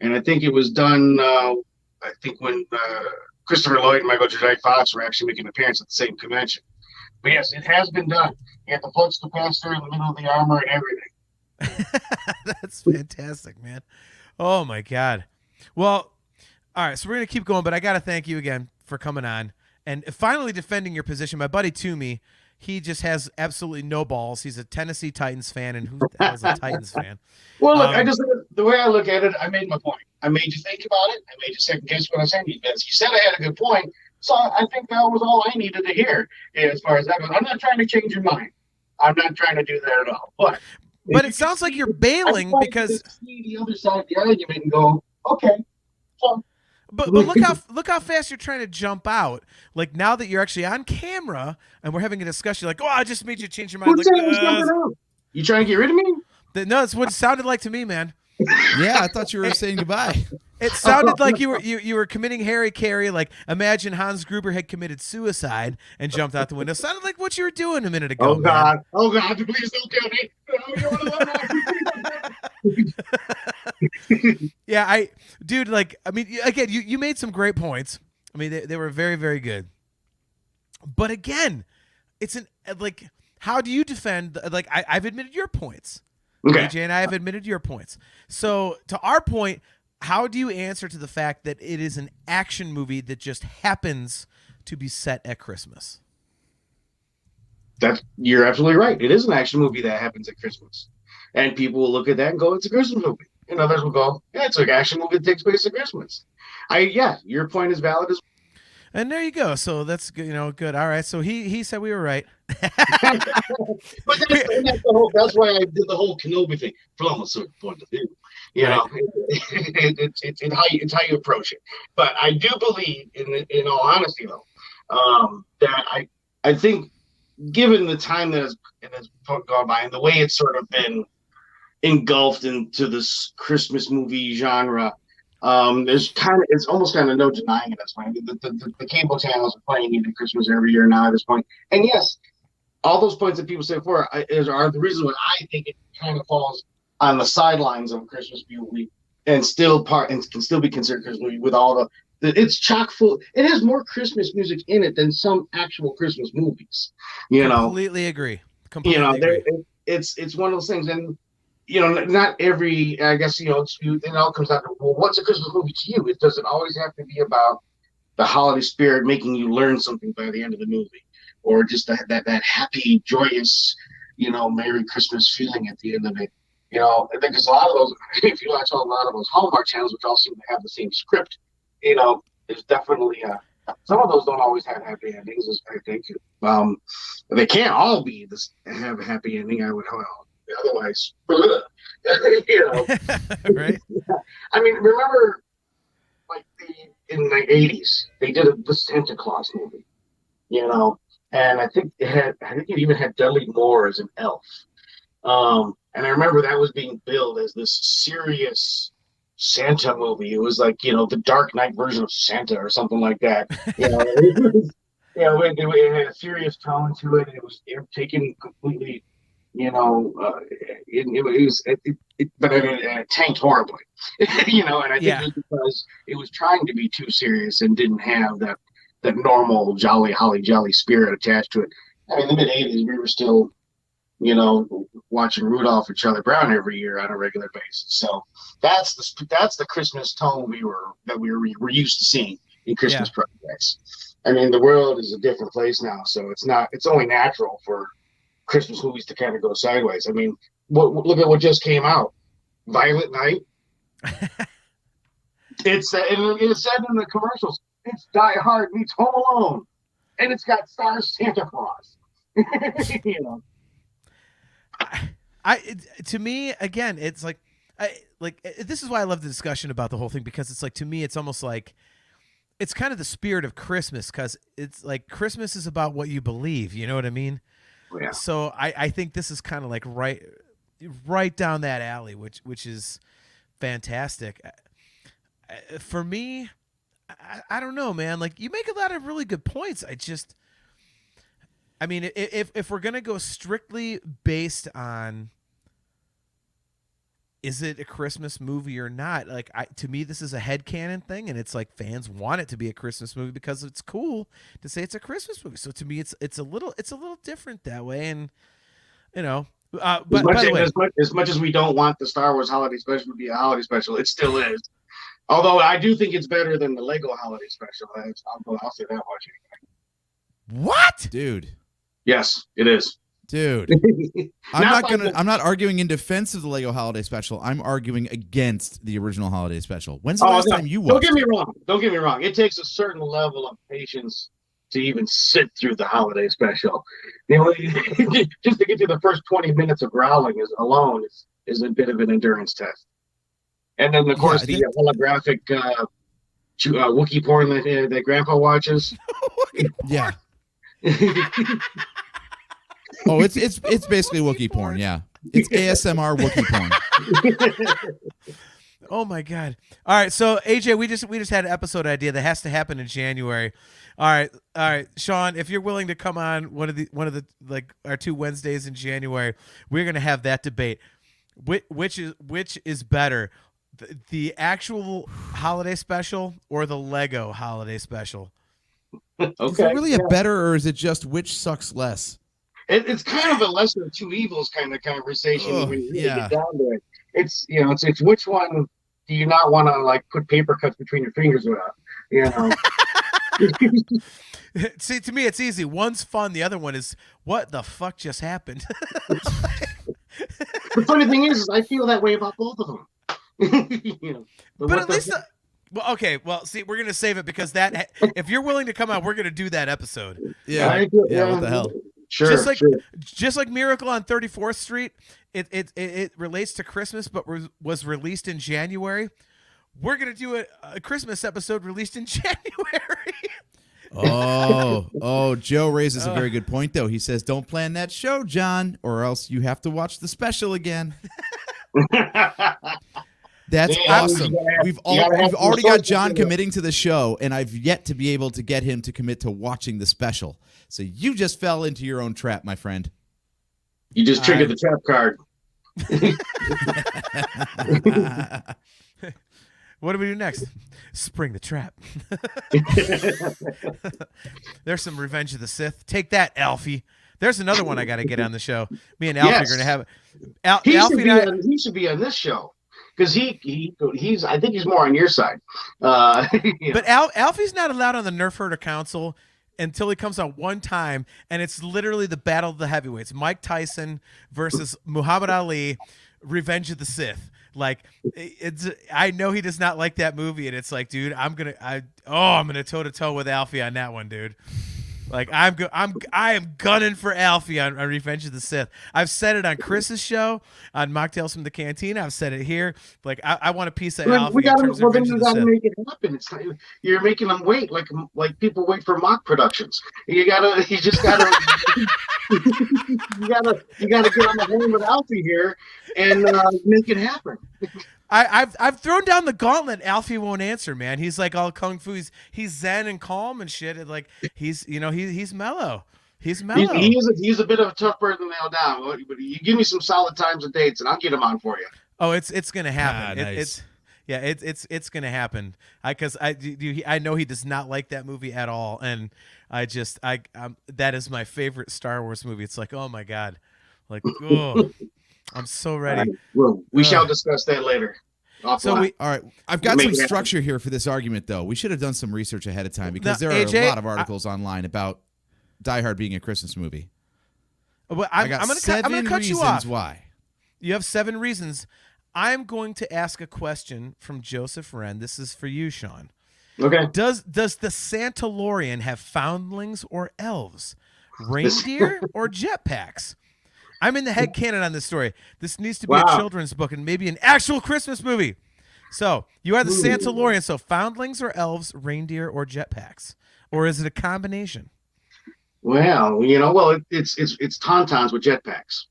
and I think it was done. I think when Christopher Lloyd and Michael J. Fox were actually making an appearance at the same convention. But yes, it has been done. You have the flux capacitor in the middle of the armor and everything. That's fantastic, man. Oh my God. Well, all right, so we're gonna keep going, but I gotta thank you again for coming on and finally defending your position. My buddy Toomey, he just has absolutely no balls. He's a Tennessee Titans fan, and who the hell is a Titans fan? Well, look, the way I look at it, I made my point. I made you think about it. I made you second guess what I said. You said I had a good point, so I think that was all I needed to hear as far as that goes. I'm not trying to change your mind. I'm not trying to do that at all. But it sounds like you're bailing because see the other side of the argument and go, okay. So, But look how fast you're trying to jump out. Like now that you're actually on camera and we're having a discussion, you're like, I just made you change your mind. You trying to get rid of me? No, that's what it sounded like to me, man. Yeah, I thought you were saying goodbye. It sounded like you were committing Harry Carey. Like imagine Hans Gruber had committed suicide and jumped out the window. Sounded like what you were doing a minute ago. Oh God! Please don't kill me. Yeah, again, you made some great points. I mean, they were very, very good. But again, it's how do you defend? Like I've admitted your points. Okay. AJ and I have admitted your points. So to our point, how do you answer to the fact that it is an action movie that just happens to be set at Christmas? You're absolutely right. It is an action movie that happens at Christmas. And people will look at that and go, it's a Christmas movie. And others will go, yeah, it's an action movie that takes place at Christmas. Your point is valid as well. And there you go. So that's good. Good. All right. So he said we were right. But that's why I did the whole Kenobi thing from a certain point of view. It's how you approach it. But I do believe, in all honesty, though, that I think, given the time that has gone by and the way it's sort of been engulfed into this Christmas movie genre, it's almost kind of no denying it at this point. The cable channels are playing into Christmas every year now at this point. And yes, all those points that people say before are the reason why I think it kind of falls on the sidelines of a Christmas movie and can still be considered Christmas movie with all it's chock full. It has more Christmas music in it than some actual Christmas movies. Completely agree. Agree. It's one of those things, and not every. I guess it all comes down to, well, what's a Christmas movie to you? It doesn't always have to be about the holiday spirit making you learn something by the end of the movie. or just that happy, joyous, Merry Christmas feeling at the end of it. Because a lot of those, if you watch a lot of those Hallmark channels, which all seem to have the same script, there's definitely some of those don't always have happy endings. I think they can't all have a happy ending. I would hope. Otherwise, Right? I mean, remember, like in the '80s, they did the Santa Claus movie, and I think it even had Dudley Moore as an elf. And I remember that was being billed as this serious Santa movie. It was like, the Dark Knight version of Santa or something like that. It had a serious tone to it. It was taken completely, but it tanked horribly, and I think it was because it was trying to be too serious and didn't have that normal jolly holly jolly spirit attached to it. I mean, in the mid '80s, we were still, watching Rudolph and Charlie Brown every year on a regular basis. So that's the Christmas tone we were used to seeing in Christmas projects. I mean, the world is a different place now, so it's only natural for Christmas movies to kind of go sideways. I mean, look at what just came out, Violent Night. It said in the commercials, it's Die Hard meets Home Alone, and it's got stars Santa Claus. To me, again, it's like, this is why I love the discussion about the whole thing, because it's like, to me, it's almost like, it's kind of the spirit of Christmas, because it's like Christmas is about what you believe. You know what I mean? Yeah. So I think this is kind of like right down that alley, which is fantastic. For me, I don't know, man. Like, you make a lot of really good points. I mean, if we're gonna go strictly based on, is it a Christmas movie or not? Like, to me, this is a headcanon thing, and it's like fans want it to be a Christmas movie because it's cool to say it's a Christmas movie. So to me, it's a little different that way, and But by the way, as much as we don't want the Star Wars holiday special to be a holiday special, it still is. Although I do think it's better than the Lego holiday special. I'll say that much. What, dude? Yes, it is. Dude, I'm not arguing in defense of the Lego holiday special. I'm arguing against the original holiday special. When's the last time you watched? Don't get me wrong. It takes a certain level of patience to even sit through the holiday special. Just to get through the first 20 minutes of growling alone is a bit of an endurance test. And then, of course, the holographic Wookiee porn that Grandpa watches. Yeah. Oh, it's basically Wookiee porn. Yeah, it's ASMR Wookiee porn. Oh my God! All right, so AJ, we just had an episode idea that has to happen in January. All right, Sean, if you're willing to come on one of the like our 2 Wednesdays in January, we're gonna have that debate. Which is better, the actual holiday special or the Lego holiday special? Okay. Is it really a better, or is it just which sucks less? It's kind of a lesser of two evils kind of conversation when you really get down to it. It's which one do you not want to like put paper cuts between your fingers without? See, to me, it's easy. One's fun. The other one is, what the fuck just happened? The funny thing is I feel that way about both of them. But at least, well, see, we're gonna save it because if you're willing to come out, we're gonna do that episode. Yeah, what the hell? Sure, just like Miracle on 34th Street, it relates to Christmas, but was released in January. We're gonna do a Christmas episode released in January. Joe raises a very good point, though. He says, "Don't plan that show, John, or else you have to watch the special again." That's awesome. We've already got John committing to the show, and I've yet to be able to get him to commit to watching the special. So you just fell into your own trap, my friend. You just triggered the trap card. What do we do next? Spring the Trap. There's some Revenge of the Sith. Take that, Alfie. There's another one I got to get on the show. Me and Alfie are going to have it. He should be on this show. Because he's I think he's more on your side. But Alfie's not allowed on the Nerf Herder Council until he comes out one time, and it's literally the battle of the heavyweights: Mike Tyson versus Muhammad Ali, Revenge of the Sith. Like, I know he does not like that movie, and it's like, dude, I'm gonna toe to toe with Alfie on that one, dude. Like, I am gunning for Alfie on Revenge of the Sith. I've said it on Chris's show on Mocktails from the Cantina. I've said it here. Like, I want a piece of Alfie. We gotta, in terms of well, then Revenge you of the got to Sith. make it happen. It's like, you're making them wait, like people wait for mock productions. You just gotta, you gotta get on the horn with Alfie here and make it happen. I've thrown down the gauntlet. Alfie won't answer, man. He's like all kung fu. He's zen and calm and shit. And like he's mellow. He's mellow. He's a bit of a tough bird to nail down. But you give me some solid times and dates, and I'll get him on for you. Oh, it's gonna happen. Nice. It's gonna happen. I know he does not like that movie at all, and that is my favorite Star Wars movie. It's like, oh my god, like, oh, I'm so ready. Well, we shall discuss that later. All right. I've got some structure here for this argument, though. We should have done some research ahead of time because there are AJ, a lot of articles online about Die Hard being a Christmas movie. Well, I'm going to cut you off. Why? You have 7 reasons. I'm going to ask a question from Joseph Wren. This is for you, Sean. Okay. Does the Santalorian have foundlings or elves, reindeer or jetpacks? I'm in the headcanon on this story. This needs to be a children's book and maybe an actual Christmas movie. So you are the Santalorian. So foundlings or elves, reindeer or jetpacks, or is it a combination? Well, it's tauntauns with jetpacks.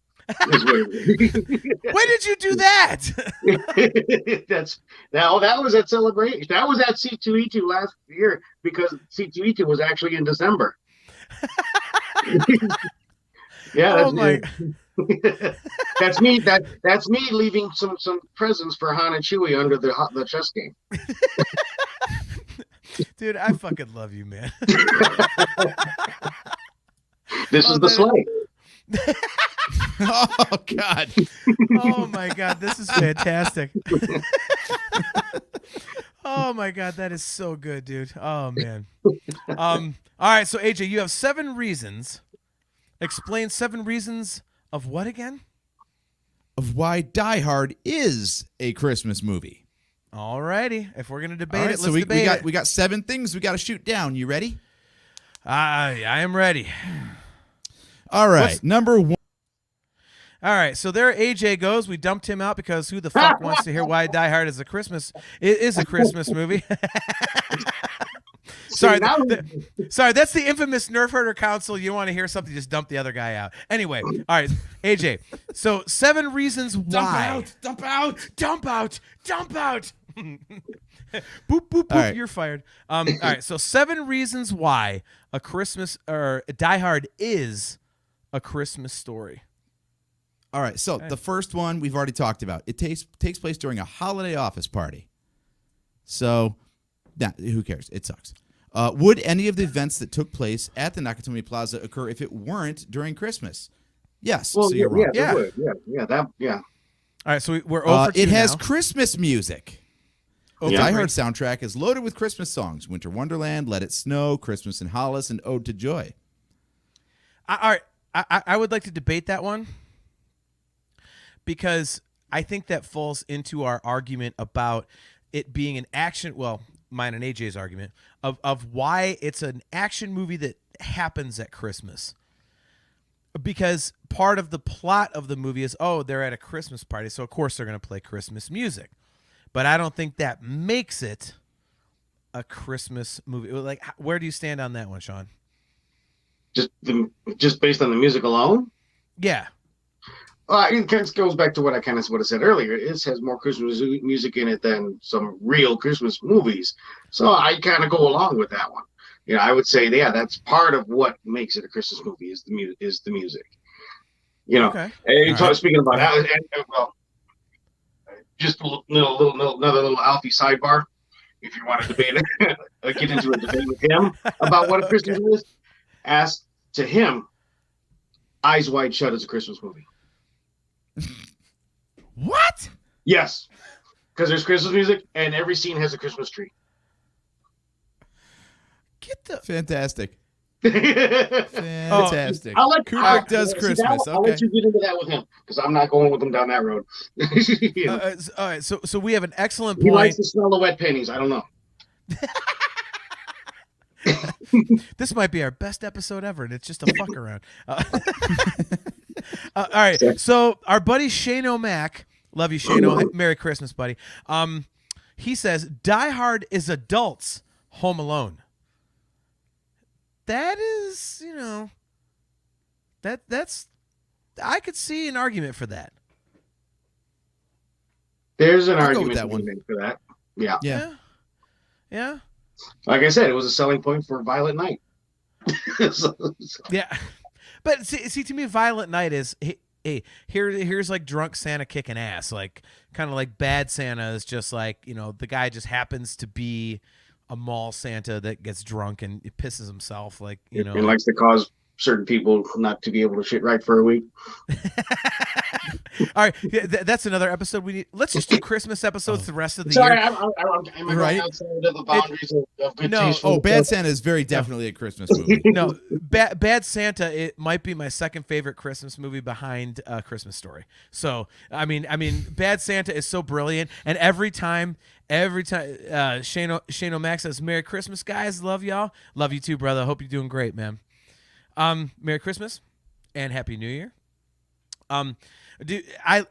When did you do that? That was at Celebration. That was at C2E2 last year because C2E2 was actually in December. Yeah, that's me. That's me leaving some presents for Han and Chewie under the chess game. Dude, I fucking love you, man. This is the sleigh. Oh God! Oh my God, this is fantastic. Oh my God, that is so good, dude. Oh man. All right, so AJ, you have 7 reasons. Explain 7 reasons of what again? Of why Die Hard is a Christmas movie. All righty. If we're gonna debate right, it, let's so debate it. We got 7 things we got to shoot down. You ready? I am ready. All right, number 1. All right, so there AJ goes. We dumped him out because who the fuck wants to hear why Die Hard is a Christmas movie? Sorry, that's the infamous Nerf Herder Council. You want to hear something, just dump the other guy out. Anyway, all right, AJ. So 7 reasons why. Dump out. Boop, boop, boop. Right. You're fired. All right, so 7 reasons why Die Hard is a Christmas story. All right, so the first one we've already talked about. It takes place during a holiday office party. So, who cares? It sucks. Would any of the events that took place at the Nakatomi Plaza occur if it weren't during Christmas? Yes. Well, so you're wrong. Yeah. All right, so we're over. It has now. Christmas music. The Die Hard soundtrack is loaded with Christmas songs: "Winter Wonderland," "Let It Snow," "Christmas in Hollis," and "Ode to Joy." All right, I would like to debate that one because I think that falls into our argument about it being an action. Well, mine and AJ's argument of why it's an action movie that happens at Christmas. Because part of the plot of the movie is, they're at a Christmas party, so of course they're going to play Christmas music. But I don't think that makes it a Christmas movie. Like, where do you stand on that one, Sean? Just based on the music alone? Yeah. It kind of goes back to what I said earlier. It has more Christmas music in it than some real Christmas movies. So I kind of go along with that one. I would say, that's part of what makes it a Christmas movie is the music. Okay. And speaking about that, just another little Alfie sidebar. If you want to debate it, get into a debate with him about what a Christmas is. Ask to him, Eyes Wide Shut is a Christmas movie. What? Yes, because there's Christmas music and every scene has a Christmas tree. Fantastic. Fantastic. I'll let Kubrick does see, Christmas. I'll Okay. let you get into that with him because I'm not going with him down that road. You know, All right, so we have an excellent he likes point. to smell the wet pennies. I don't know. This might be our best episode ever, and it's just a fuck around. All right, so our buddy Shane O'Mac, love you, Shane. Merry Christmas, buddy. He says Die Hard is adults' Home Alone. That is, that's I could see an argument for that. There's an I'll go argument with that to be one. made for that. Yeah. Yeah. Like I said, it was a selling point for Violent Night. So- Yeah. But see, to me, Violent Night is here's like drunk Santa kicking ass, like kind of like Bad Santa is just like the guy just happens to be a mall Santa that gets drunk and it pisses himself, like and likes to cause certain people not to be able to shit right for a week. All right, yeah, that's another episode we need. Let's just do Christmas episodes the rest of the Sorry, year. am I going Right. outside of the boundaries of good No. taste? Oh, Bad Santa is very definitely a Christmas movie. No, Bad Santa. It might be my second favorite Christmas movie behind Christmas Story. So I mean, Bad Santa is so brilliant, and every time Shane O'Mac says "Merry Christmas, guys, love y'all, love you too, brother. Hope you're doing great, man. Merry Christmas and Happy New Year.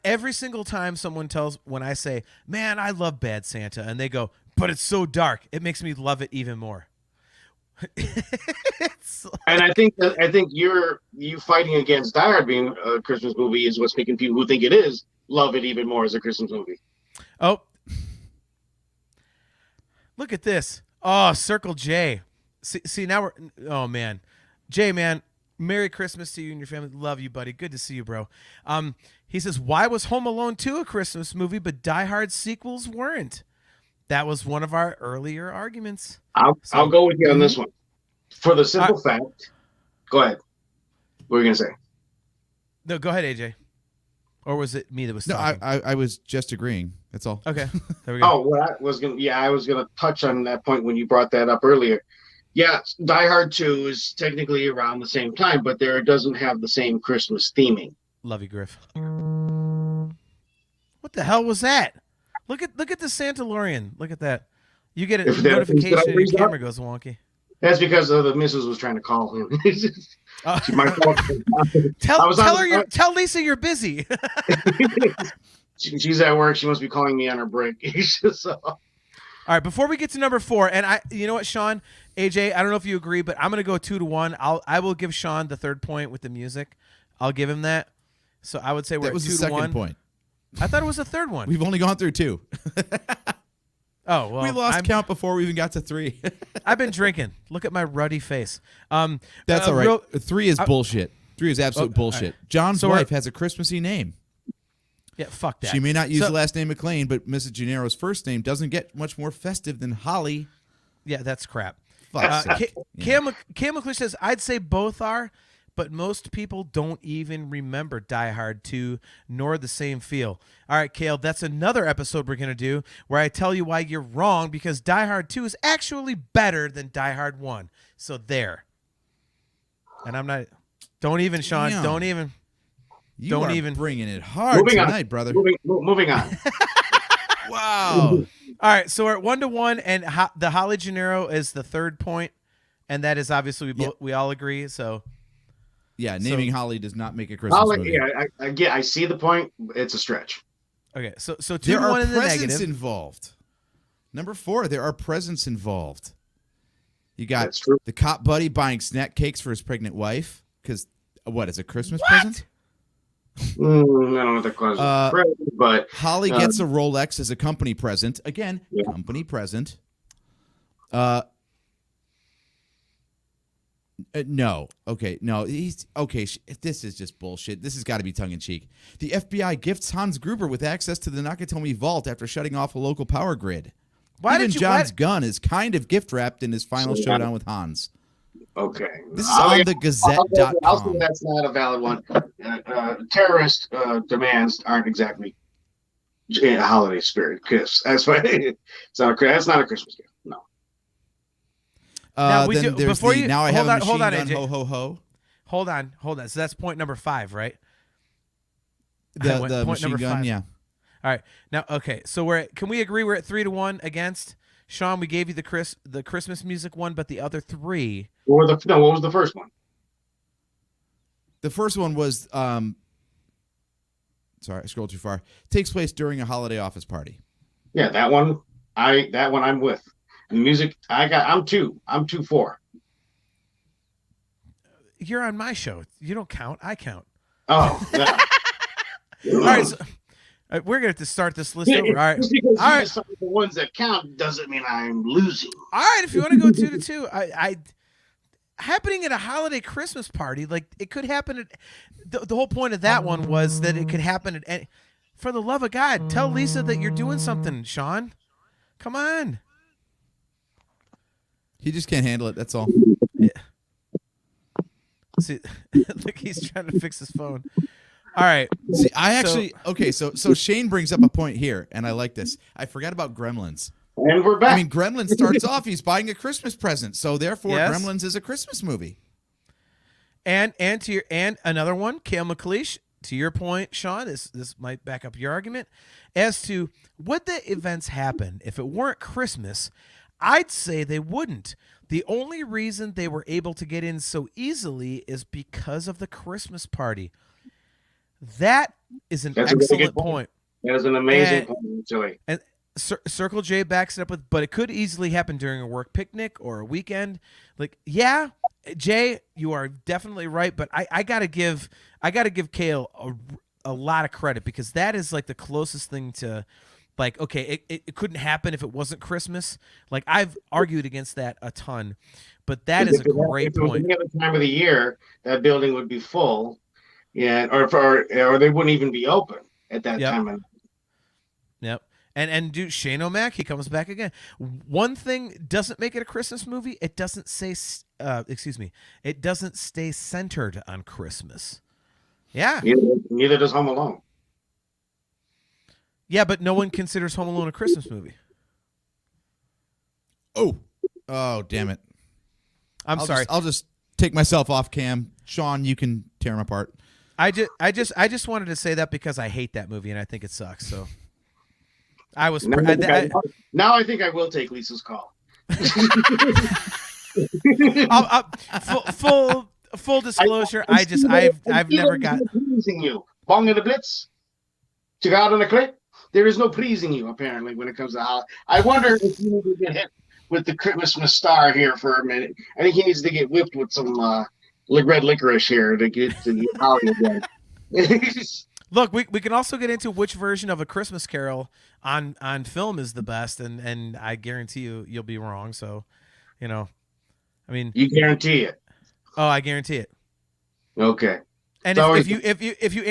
Every single time when I say, "Man, I love Bad Santa," and they go, "But it's so dark," it makes me love it even more. And I think you fighting against Die Hard being a Christmas movie is what's making people who think it is love it even more as a Christmas movie. Oh, look at this. Oh, Circle J. See now we're. Oh man, Jay, man. Merry Christmas to you and your family. Love you, buddy. Good to see you, bro. He says, why was Home Alone 2 a Christmas movie, but Die Hard sequels weren't? That was one of our earlier arguments. I'll go with you on this one. For the simple fact. Go ahead. What were you going to say? No, go ahead, AJ. Or was it me that was No, talking? I was just agreeing. That's all. Okay. There we go. Oh, well, I was gonna touch on that point when you brought that up earlier. Yeah, Die Hard 2 is technically around the same time, but it doesn't have the same Christmas theming. Love you, Griff. What the hell was that? Look at the Santalorian. Look at that. You get a notification and your camera goes wonky. That's because the missus was trying to call him. My fault. Tell Lisa you're busy. She's at work. She must be calling me on her break. So. All right, before we get to number 4, and you know what, Sean, AJ, I don't know if you agree, but I'm gonna go 2-1. I will give Sean the third point with the music. I'll give him that. So I would say we're That was at 2-1. the second point. I thought it was the third one. We've only gone through 2. Oh well, we lost count before we even got to 3. I've been drinking. Look at my ruddy face. That's all right. 3 is bullshit. 3 is absolute bullshit. Right. John's So wife has a Christmassy name. Yeah, fuck that. She may not use the last name McLean, but Mrs. Gennaro's first name doesn't get much more festive than Holly. Yeah, that's crap. Fuck. Cam McClush says, I'd say both are, but most people don't even remember Die Hard 2, nor the same feel. All right, Kale, that's another episode we're going to do where I tell you why you're wrong, because Die Hard 2 is actually better than Die Hard 1. So there. And I'm not... Don't even, Sean. Damn. Don't even... You Don't are even bringing it hard Moving tonight, on. brother. Moving on. Wow. All right, so we're at 1-1, and the Holly Gennaro is the third point, and that is obviously we all agree. So Yeah, naming Holly does not make a Christmas movie. Yeah, I see the point. It's a stretch. okay, so 2-1 There are in the presents negative. involved. Number 4, there are presents involved. You got That's true. the cop buddy buying snack cakes for his pregnant wife because what is a Christmas present? I don't know what the question is, but Holly gets a Rolex as a company present. Again, company present. No. Okay. No. He's okay. This is just bullshit. This has got to be tongue in cheek. The FBI gifts Hans Gruber with access to the Nakatomi Vault after shutting off a local power grid. Even John's gun is kind of gift wrapped in his final showdown with Hans. Okay. This is on the Gazette.com. I'll say that's not a valid one. Terrorist demands aren't exactly a holiday spirit gifts. That's why that's not a Christmas gift. No. Now, we then do- there's before the you- Now I Have a hold Machine on, Gun, AJ. ho, ho, ho. Hold on. So that's point number 5, right? The Point machine number gun, 5. yeah. All right. Now, okay. So can we agree we're at 3-1 against Sean? We gave you the Christmas music one, but the other 3. What was the first one? The first one was, sorry, I scrolled too far. Takes place during a holiday office party. Yeah, that one. I'm with. And music, I'm 2-4. You're on my show. You don't count. I count. Oh, yeah. All right. So, we're going to have to start this list over. All right. Just because All you right. decide the ones that count doesn't mean I'm losing. All right. If you want to go 2-2, I happening at a holiday Christmas party, like it could happen at the whole point of that one was that it could happen at any, for the love of God, tell Lisa that you're doing something, Sean. Come on. He just can't handle it. That's all. See, look, he's trying to fix his phone. All right. See, I actually So Shane brings up a point here, and I like this. I forgot about Gremlins. And we're back. I mean, Gremlins starts off. He's buying a Christmas present, so therefore, Yes. Gremlins is a Christmas movie. And another one, Kale McLeish. To your point, Sean, this might back up your argument as to would the events happen if it weren't Christmas. I'd say they wouldn't. The only reason they were able to get in so easily is because of the Christmas party. That is an That's a really excellent good point. point. That's an amazing And- point, Joey. And Circle J backs it up with, but it could easily happen during a work picnic or a weekend. Like, yeah, Jay, you are definitely right, but I gotta give Kale a lot of credit because that is like the closest thing to, like, okay, it couldn't happen if it wasn't Christmas. Like, I've argued against that a ton, but that is a great If it was point. any other time of the year, that building would be full, yeah, or they wouldn't even be open at that Yep. time. Yep. And do Shane O'Mac, he comes back again. One thing doesn't make it a Christmas movie. It doesn't say, it doesn't stay centered on Christmas. Yeah. Neither does Home Alone. Yeah, but no one considers Home Alone a Christmas movie. Oh, damn it! I'm sorry. I'll just take myself off cam. Sean, you can tear him apart. I just wanted to say that because I hate that movie and I think it sucks. So I was Now I think I will take Lisa's call. full disclosure. I've never got pleasing you. Bong in the Blitz. Cigar on the clip. There is no pleasing you apparently when it comes to how. I wonder if you need to get hit with the Christmas star here for a minute. I think he needs to get whipped with some red licorice here to get to the Holly again. Look, we can also get into which version of A Christmas Carol on film is the best, and I guarantee you'll be wrong. So, I mean, You guarantee it. oh, I guarantee it. Okay. And So if you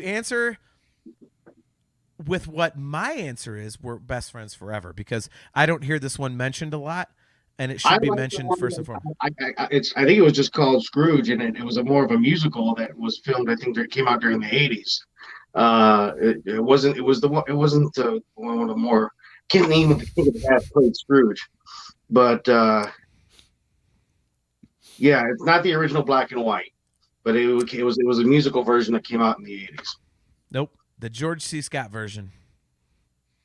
answer with what my answer is, we're best friends forever because I don't hear this one mentioned a lot, and it should be mentioned first and foremost. I think it was just called Scrooge, and it was more of a musical that was filmed. I think that came out during the 80s. It wasn't. It was the one. It wasn't one of the more. Can't even think of the guy that played Scrooge, but yeah, it's not the original black and white, but it was a musical version that came out in the 80s. Nope, the George C. Scott version.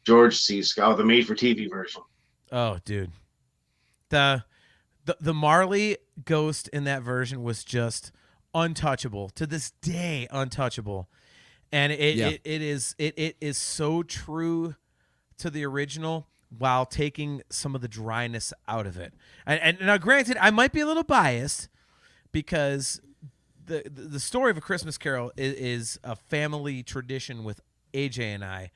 George C. Scott, the made-for-TV version. Oh, dude, the Marley ghost in that version was just untouchable to this day, untouchable, and it is so true to the original while taking some of the dryness out of it. And now, granted, I might be a little biased because the story of A Christmas Carol is a family tradition with AJ and I,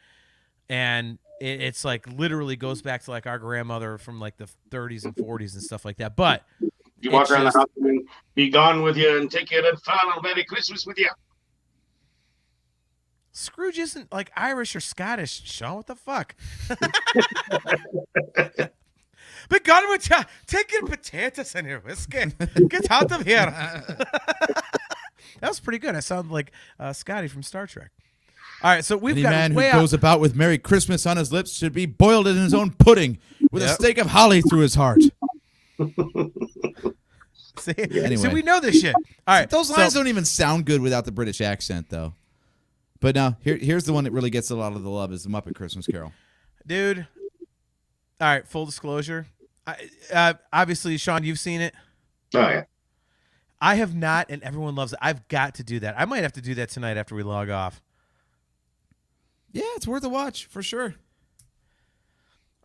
and it's like literally goes back to like our grandmother from like the 30s and 40s and stuff like that. But You walk around the house and be gone with you and take you to final Merry Christmas with you. Scrooge isn't like Irish or Scottish, Sean. What the fuck? Be gone with you. Take your potatoes and your whiskey. Get out of here. That was pretty good. I sound like Scotty from Star Trek. All right, so we've Any got man who way goes out. about with Merry Christmas on his lips should be boiled in his own pudding with a Yep. stake of holly through his heart. See, Anyway. see, we know this shit. All right, Those lines so, don't even sound good without the British accent, though. But now, here's the one that really gets a lot of the love is the Muppet Christmas Carol. dude. All right, full disclosure. Obviously, Sean, you've seen it. Oh yeah. I have not, and everyone loves it. I've got to do that. I might have to do that tonight after we log off. Yeah, it's worth a watch for sure.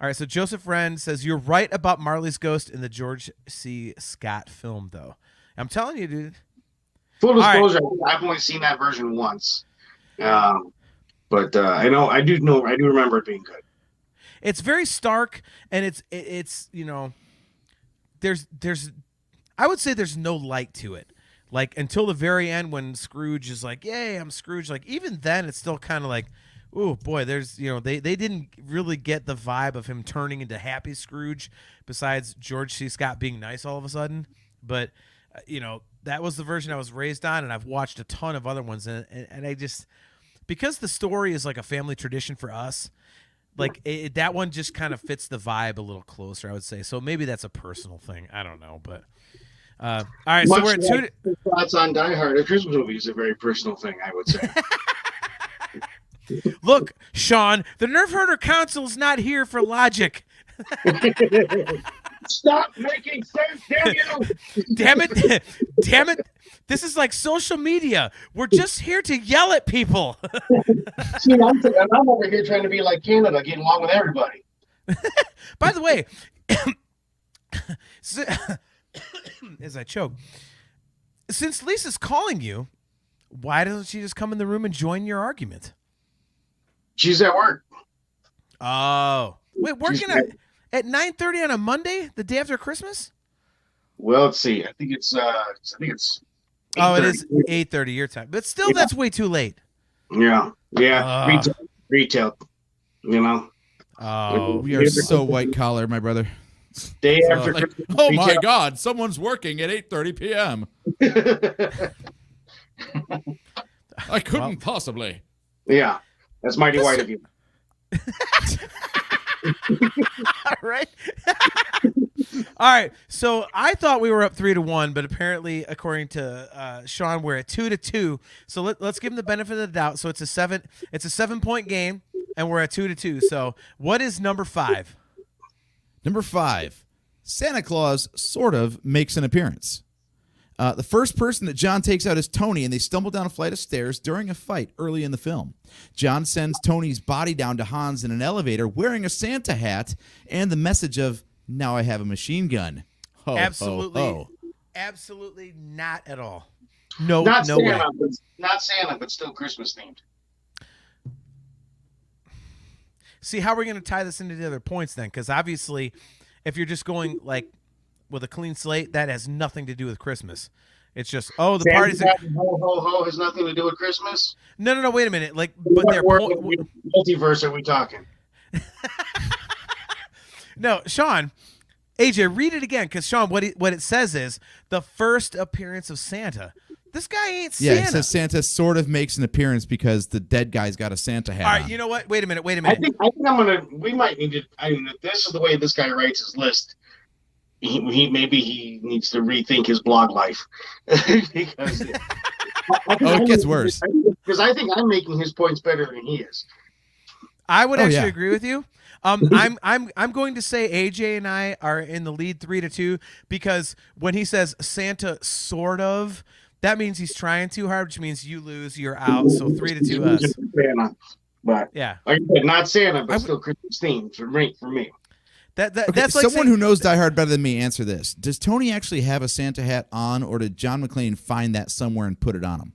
All right, so Joseph Wren says, you're right about Marley's ghost in the George C. Scott film, though. I'm telling you, dude. Full right. disclosure, I've only seen that version once. But I do remember it being good. It's very stark, and it's there's I would say there's no light to it. Like until the very end when Scrooge is like, "Yay, I'm Scrooge." Like even then it's still kind of like, "Oh, boy, there's, they didn't really get the vibe of him turning into happy Scrooge besides George C. Scott being nice all of a sudden." But that was the version I was raised on, and I've watched a ton of other ones, and I just, because the story is like a family tradition for us, like that one just kind of fits the vibe a little closer, I would say. So maybe that's a personal thing. I don't know, but all right. So we're at two. Thoughts on Die Hard, a Christmas movie, is a very personal thing, I would say. Look, Sean, the Nerf Herder Council is not here for logic. Stop making sense, damn you! Damn it. Damn it. This is like social media. We're just here to yell at people. See, I'm over here trying to be like Canada, getting along with everybody. By the way, as I choke, since Lisa's calling you, why doesn't she just come in the room and join your argument? She's at work. Oh. Wait, working at 9:30 on a Monday, the day after Christmas? Well, let's see. I think it's Oh, it is 8:30 your time. But still, that's way too late. Yeah. Retail. Oh, We are so white collar, my brother. Day after Like, Christmas. oh my retail. God, someone's working at 8:30 p.m. I couldn't possibly. Yeah, that's mighty white of you. All right. All right. So I thought we were up 3-1, but apparently, according to Sean, we're at 2-2. So let's give him the benefit of the doubt. So it's a 7-point game, and we're at 2-2. So what is number 5? Number 5, Santa Claus sort of makes an appearance. The first person that John takes out is Tony, and they stumble down a flight of stairs during a fight early in the film. John sends Tony's body down to Hans in an elevator wearing a Santa hat and the message of, "Now I have a machine gun." Ho, Absolutely. ho, ho. Absolutely not at all. No, Not no way. Santa, not Santa, but still Christmas themed. See, how are we going to tie this into the other points then? Because obviously, if you're just going like with a clean slate, that has nothing to do with Christmas. It's just, the Santa's party's. hat and ho ho ho has nothing to do with Christmas. No. Wait a minute. Like, but they're Multiverse are we talking? No, Sean. AJ, read it again, because Sean, what it says is the first appearance of Santa. This guy ain't Santa. Yeah, it says Santa sort of makes an appearance because the dead guy's got a Santa hat All right, on. you know what? Wait a minute. I think we might need to. I mean, if this is the way this guy writes his list, he needs to rethink his blog life because it gets worse. Because I think I'm making his points better than he is. I would actually yeah. agree with you. I'm going to say AJ and I are in the lead 3-2 because when he says Santa sort of, that means he's trying too hard, which means you lose, you're out. So 3-2 us. Santa, but Yeah. like I said, not Santa, but still Christmas themed for me. Okay, That's like someone saying, who knows Die Hard better than me, answer this. Does Tony actually have a Santa hat on, or did John McClane find that somewhere and put it on him?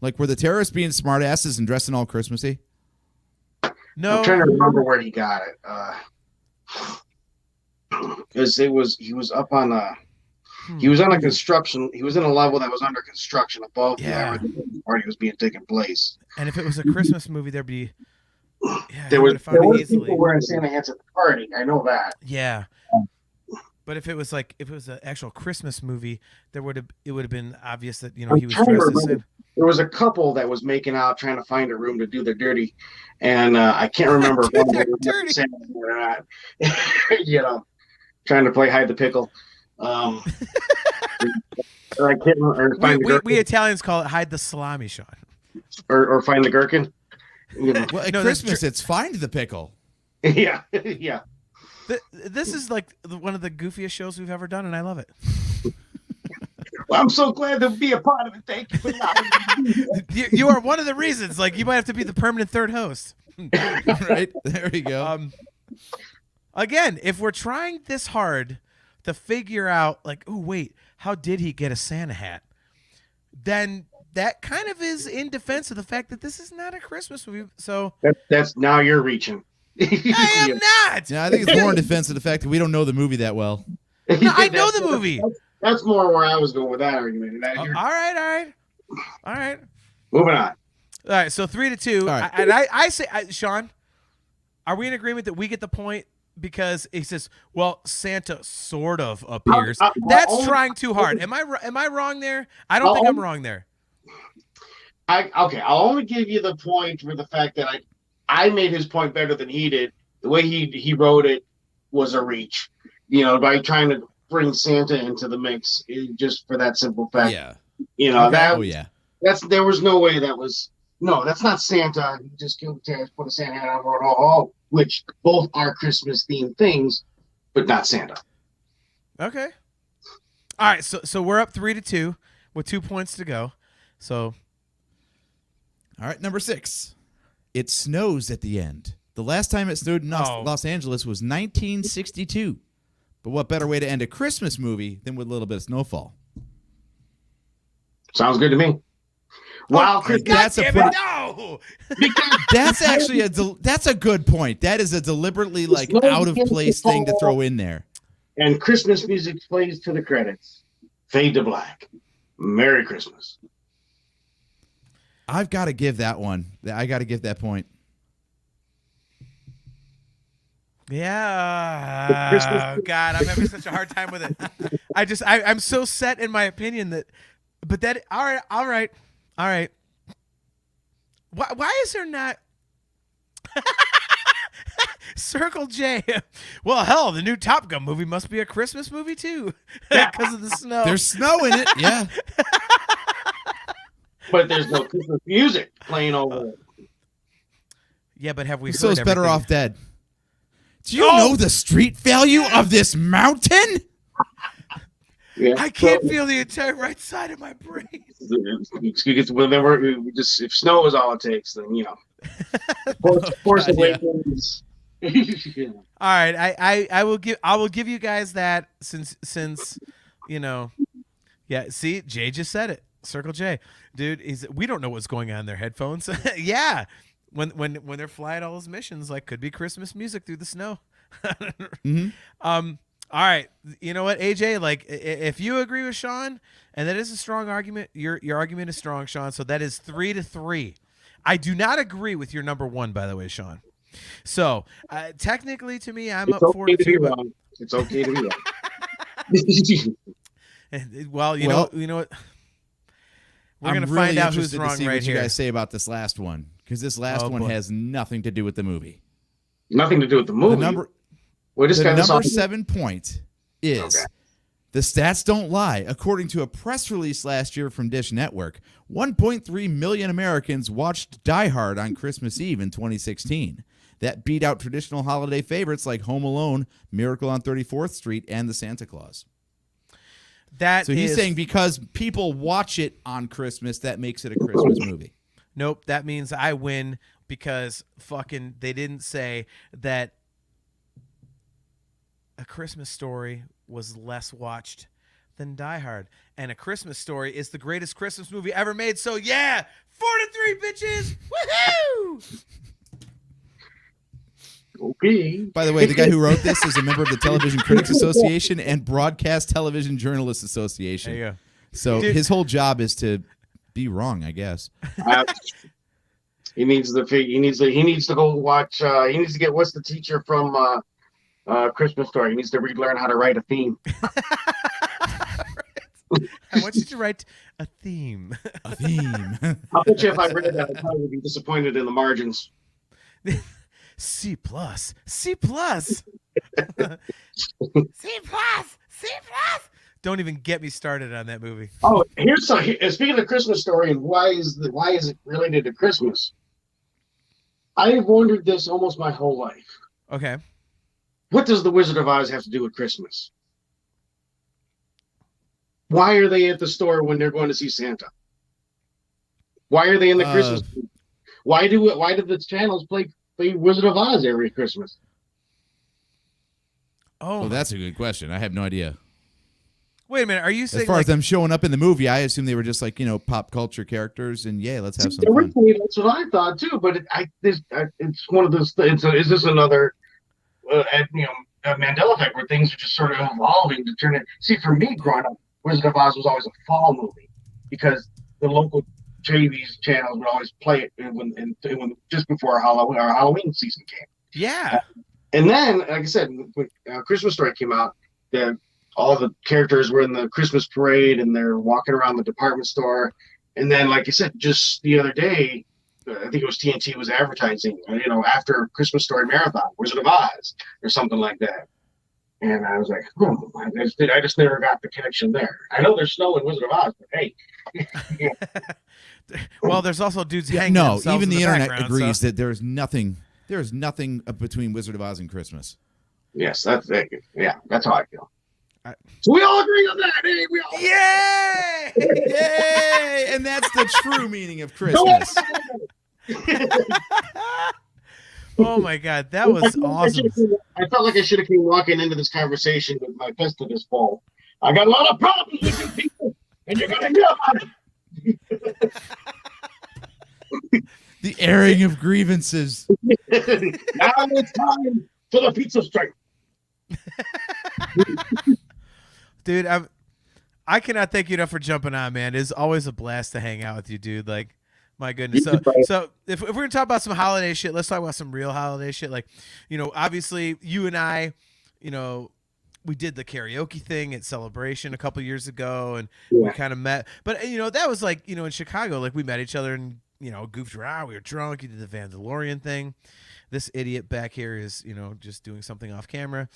Like, were the terrorists being smartasses and dressing all Christmassy? No. I'm trying to remember where he got it. Because he was up on he was on a construction. He was in a level that was under construction above where the party was being taken place. And if it was a Christmas movie, there'd be. Yeah, There you was would've found it easily. people wearing Santa hats at the party. I know that. Yeah. But if it was an actual Christmas movie, it would have been obvious that he was trying to dressed as remember. There was a couple that was making out trying to find a room to do their dirty, and I can't remember if Do one of their them was dirty. Santa or not. trying to play hide the pickle. Or I can't, or find the We gherkin, Italians call it hide the salami, Sean. or find the gherkin. You know. Well, at No, that's Christmas, it's find the pickle. Yeah, yeah. This is like one of the goofiest shows we've ever done, and I love it. Well, I'm so glad to be a part of it. Thank you for allowing me. You are one of the reasons. Like, you might have to be the permanent third host. Right? There we go. Again, if we're trying this hard to figure out, like, oh wait, how did he get a Santa hat? Then that kind of is in defense of the fact that this is not a Christmas movie. So That's now you're reaching. I am not. Yeah, I think it's more in defense of the fact that we don't know the movie that well. No, I know the movie. That's more where I was going with that argument. All right. Moving on. All right, so 3-2. All right. I say, Sean, are we in agreement that we get the point because he says, "Well, Santa sort of appears." That's trying too hard. Am I wrong there? I don't think I'm wrong there. Okay, I'll only give you the point for the fact that I made his point better than he did. The way he wrote it was a reach, by trying to bring Santa into the mix, just for that simple fact. Yeah. There was no way that's not Santa. He just killed the terrorist, put a Santa hat on, which both are Christmas themed things, but not Santa. Okay. All right, so we're up 3-2 with 2 points to go. So, all right, number 6. It snows at the end. The last time it snowed in Los Angeles was 1962. But what better way to end a Christmas movie than with a little bit of snowfall? Sounds good to me. Wow, that's actually that's a good point. That is a deliberately out of place thing to throw in there. And Christmas music plays to the credits. Fade to black. Merry Christmas. I've got to give that one. I got to give that point. Yeah. Oh, God, I'm having such a hard time with it. I'm so set in my opinion that, all right. Why is there not Circle J? Well, hell, the new Top Gun movie must be a Christmas movie too, because of the snow. There's snow in it, yeah. But there's no Christmas music playing over it. Yeah, but have we? So it's better off dead. Do you Oh! know the street value of this mountain? Yeah. I can't feel the entire right side of my brain. If snow is all it takes, then Force Awakens. All right, I will give you guys that since yeah. See, Jay just said it. Circle J, dude. We don't know what's going on in their headphones. Yeah, when they're flying all those missions, could be Christmas music through the snow. Mm-hmm. All right, you know what, AJ? If you agree with Sean, and that is a strong argument, your argument is strong, Sean. So that is 3-3. I do not agree with your number 1, by the way, Sean. So technically, to me, I'm up 4-2. It's okay to be wrong. Well, you know what? We're going to really find out who's interested wrong to see right what here. you guys say about this last one, because this last one has nothing to do with the movie. Nothing to do with the movie. The number 7 point is the stats don't lie. According to a press release last year from Dish Network, 1.3 million Americans watched Die Hard on Christmas Eve in 2016. That beat out traditional holiday favorites like Home Alone, Miracle on 34th Street, and The Santa Claus. So he's saying because people watch it on Christmas, that makes it a Christmas movie. Nope, that means I win because fucking they didn't say that A Christmas Story was less watched than Die Hard. And A Christmas Story is the greatest Christmas movie ever made. So yeah, 4-3, bitches. Woohoo! Okay. By the way, the guy who wrote this is a member of the Television Critics Association and Broadcast Television Journalists Association. There you go. So his whole job is to be wrong, I guess. He needs to go watch. He needs to get what's the teacher from Christmas Story. He needs to relearn how to write a theme. I want you to write a theme. A theme. I'll bet you if I read that, I probably would be disappointed in the margins. C plus, C plus, C plus, C plus. Don't even get me started on that movie. Oh, speaking of the Christmas Story and why is it related to Christmas? I've wondered this almost my whole life. Okay. What does the Wizard of Oz have to do with Christmas? Why are they at the store when they're going to see Santa? Why are they in the Christmas? Why do the channels play Wizard of Oz every Christmas? Oh, that's a good question. I have no idea. Wait a minute. Are you saying As far like, as them showing up in the movie, I assume they were just like, pop culture characters, and yeah, let's have some fun. Originally, that's what I thought too. But it's one of those things. Is this another, a Mandela effect where things are just sort of evolving to turn it? See, for me, growing up, Wizard of Oz was always a fall movie because the local JV's channels would always play it when just before our Halloween season came. yeah. And then, like I said, when Christmas Story came out, all the characters were in the Christmas parade and they're walking around the department store. And then, like I said, just the other day, I think it was TNT was advertising, after Christmas Story Marathon, Wizard of Oz, or something like that. And I was like, I just never got the connection there. I know there's snow in Wizard of Oz, but hey. Well, there's also dudes hanging No, themselves even in the internet background, agrees so. that there is nothing between Wizard of Oz and Christmas. Yes, that's how I feel. So we all agree on that. Hey, we all. Yay! Yay! And that's the true meaning of Christmas. Oh my God, that was awesome. I felt like I should have came walking into this conversation with my fist to this ball. I got a lot of problems with you people, and you're gonna hear about it. The airing of grievances. Now it's time for the pizza strike. Dude, I cannot thank you enough for jumping on, man. It's always a blast to hang out with you, dude. Like, my goodness. So if we're gonna talk about some holiday shit, let's talk about some real holiday shit. Like, obviously you and I, we did the karaoke thing at Celebration a couple years ago, and we kind of met. But that was like, in Chicago, like we met each other and goofed around. We were drunk. You did the Vandalorian thing. This idiot back here is just doing something off camera.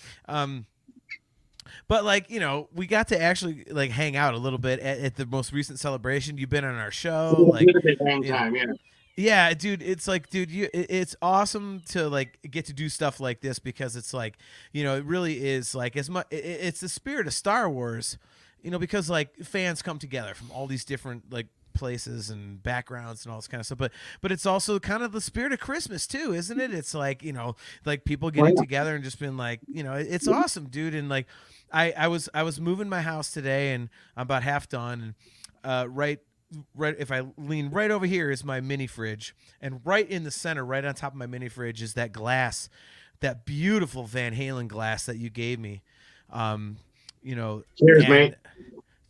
But like, we got to actually like hang out a little bit at the most recent Celebration. You've been on our show, like, time, yeah. Yeah, dude, it's like, dude, it's awesome to like get to do stuff like this because it's like, it really is like as much. It's the spirit of Star Wars, because like fans come together from all these different like places and backgrounds and all this kind of stuff. But it's also kind of the spirit of Christmas too, isn't it? It's like like people getting together and just being like, it's awesome, dude. And like, I was moving my house today and I'm about half done, and right if I lean right over here is my mini fridge, and right in the center, right on top of my mini fridge is that glass, that beautiful Van Halen glass that you gave me. Cheers, mate.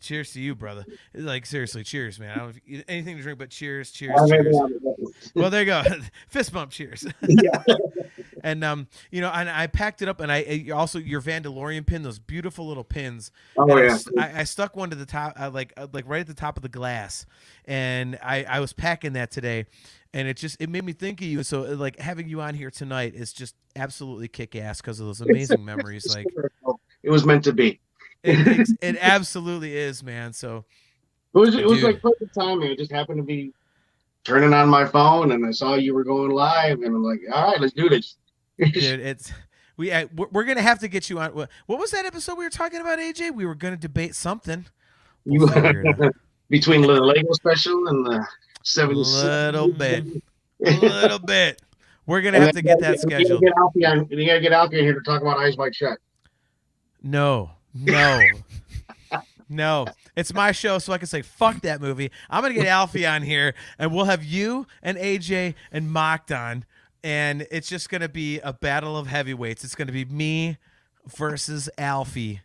Cheers to you, brother. Like, seriously, cheers, man. I don't know if anything to drink, but cheers. Well, there you go. Fist bump, cheers. Yeah. And and I packed it up, and I also your Vandalorian pin, those beautiful little pins. Oh yeah. I stuck one to the top, like right at the top of the glass, and I was packing that today, and it made me think of you. So like having you on here tonight is just absolutely kick ass because of those amazing memories. Like, it was meant to be. It absolutely is, man. So it was like perfect timing. It just happened to be turning on my phone, and I saw you were going live, and I'm like, all right, let's do this. Dude, we're gonna have to get you on. What was that episode we were talking about, AJ? We were gonna debate something. We'll Between the Lego special and the 7 little bit. We're gonna have to get that scheduled. You gotta get Alfie in here to talk about Eyes Wide Shut. No. No, it's my show, so I can say fuck that movie. I'm gonna get Alfie on here, and we'll have you and AJ and Mocked on, and it's just gonna be a battle of heavyweights. It's gonna be me versus Alfie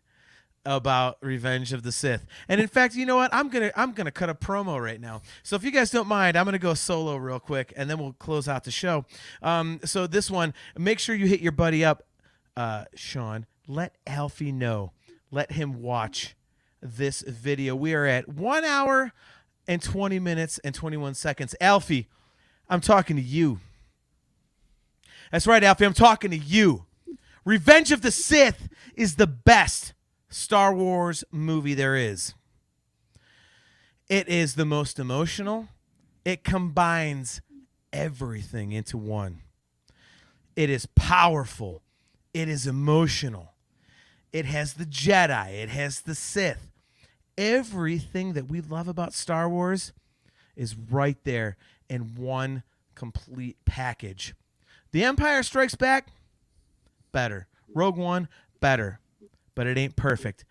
about Revenge of the Sith. And in fact, you know what? I'm gonna cut a promo right now. So if you guys don't mind, I'm gonna go solo real quick, and then we'll close out the show. So this one, make sure you hit your buddy up, Sean. Let Alfie know. Let him watch this video. We are at 1 hour and 20 minutes and 21 seconds. Alfie, I'm talking to you. That's right, Alfie. I'm talking to you. Revenge of the Sith is the best Star Wars movie there is. It is the most emotional. It combines everything into one. It is powerful. It is emotional. It has the Jedi. It has the Sith. Everything that we love about Star Wars is right there in one complete package. The Empire Strikes Back, better. Rogue One, better. But it ain't perfect.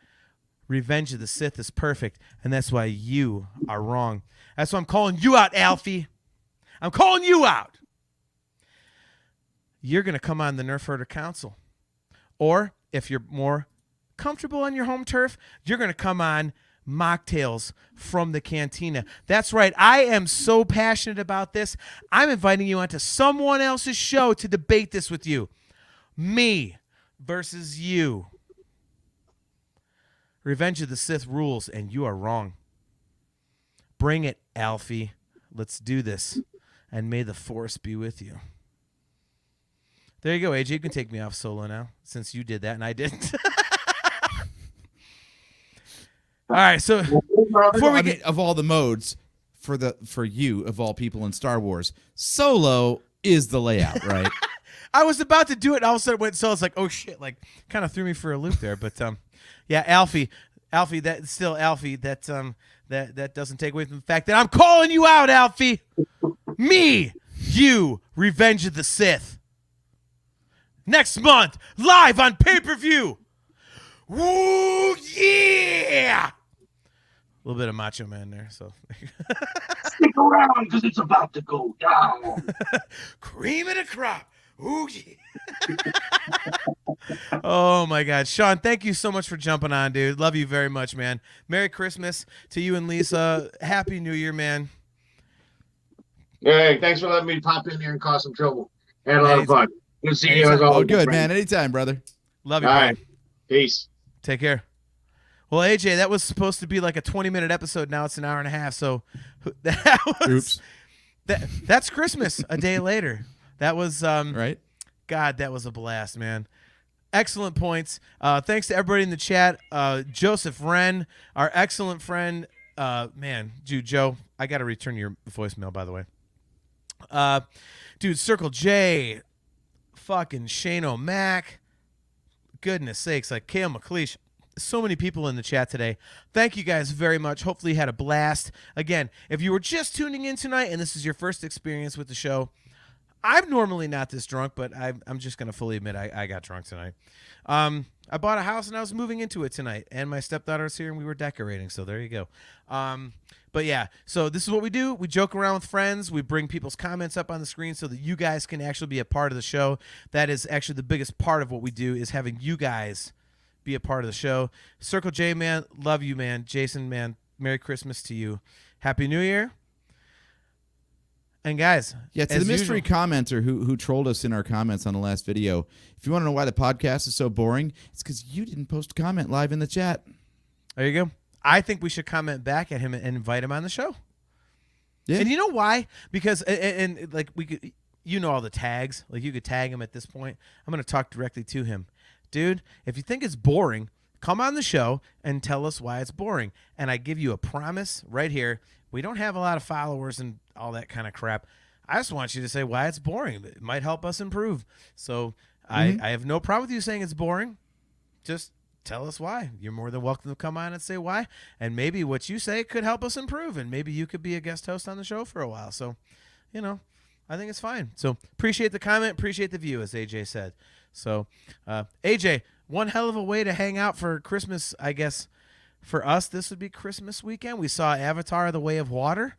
Revenge of the Sith is perfect, and that's why you are wrong. That's why I'm calling you out, Alfie. I'm calling you out. You're going to come on the Nerf Herder Council. Or, if you're more comfortable on your home turf, you're going to come on Mocktails from the Cantina. That's right. I am so passionate about this. I'm inviting you onto someone else's show to debate this with you. Me versus you. Revenge of the Sith rules, and you are wrong. Bring it, Alfie. Let's do this. And may the Force be with you. There you go, AJ. You can take me off solo now, since you did that and I didn't. All right, so before we get of all the modes for you of all people in Star Wars, solo is the layout, right? I was about to do it, and all of a sudden it went solo. It's like, oh shit, like kind of threw me for a loop there. But yeah, Alfie, that still Alfie, that doesn't take away from the fact that I'm calling you out, Alfie. Me, you, Revenge of the Sith. Next month, live on pay-per-view. Woo, yeah! A little bit of Macho Man there, so. Stick around because it's about to go down. Cream of the crop. Ooh, yeah. Oh, my God. Sean, thank you so much for jumping on, dude. Love you very much, man. Merry Christmas to you and Lisa. Happy New Year, man. Hey, thanks for letting me pop in here and cause some trouble. Had a lot of fun. Good to see you as always. Oh, good, man. Anytime, brother. Love you, All man. right. Peace. Take care. Well, AJ, that was supposed to be like a 20-minute episode. Now it's an hour and a half. So that was, Oops. that's Christmas a day later. That was Right. God, that was a blast, man. Excellent points. Thanks to everybody in the chat. Joseph Wren, our excellent friend. Man, dude, Joe, I got to return your voicemail, by the way. Dude, Circle J, fucking Shane O'Mac. Goodness sakes, like Kale McLeish. So many people in the chat today. Thank you guys very much. Hopefully you had a blast. Again, if you were just tuning in tonight and this is your first experience with the show, I'm normally not this drunk, but I'm just going to fully admit I got drunk tonight. I bought a house and I was moving into it tonight, and my stepdaughter's here and we were decorating, so there you go. But yeah, so this is what we do. We joke around with friends. We bring people's comments up on the screen so that you guys can actually be a part of the show. That is actually the biggest part of what we do, is having you guys be a part of the show. Circle J, man, love you, man. Jason, man, Merry Christmas to you. Happy New Year. And guys, yeah, to the mystery commenter who trolled us in our comments on the last video, if you want to know why the podcast is so boring, it's because you didn't post a comment live in the chat. There you go. I think we should comment back at him and invite him on the show. Yeah. And you know why? Because and like we could, you know, all the tags. Like you could tag him at this point. I'm going to talk directly to him. Dude, if you think it's boring, come on the show and tell us why it's boring. And I give you a promise right here. We don't have a lot of followers and all that kind of crap. I just want you to say why it's boring. It might help us improve. So I have no problem with you saying it's boring. Just tell us why. You're more than welcome to come on and say why. And maybe what you say could help us improve. And maybe you could be a guest host on the show for a while. So, you know, I think it's fine. So appreciate the comment. Appreciate the view, as AJ said. So, AJ, one hell of a way to hang out for Christmas, I guess. For us, this would be Christmas weekend. We saw Avatar: The Way of Water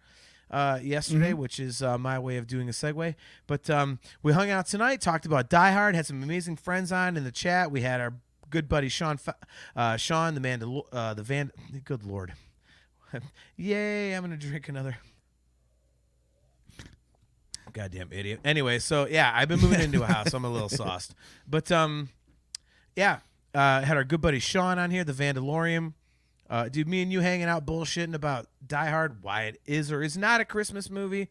yesterday, which is my way of doing a segue. But we hung out tonight, talked about Die Hard, had some amazing friends on in the chat. We had our good buddy Sean, good Lord. Yay, I'm going to drink another. Goddamn idiot. Anyway, so yeah, I've been moving into a house, so I'm a little sauced. But yeah, had our good buddy Sean on here, the Vandalorian. Dude, me and you hanging out bullshitting about Die Hard, why it is or is not a Christmas movie.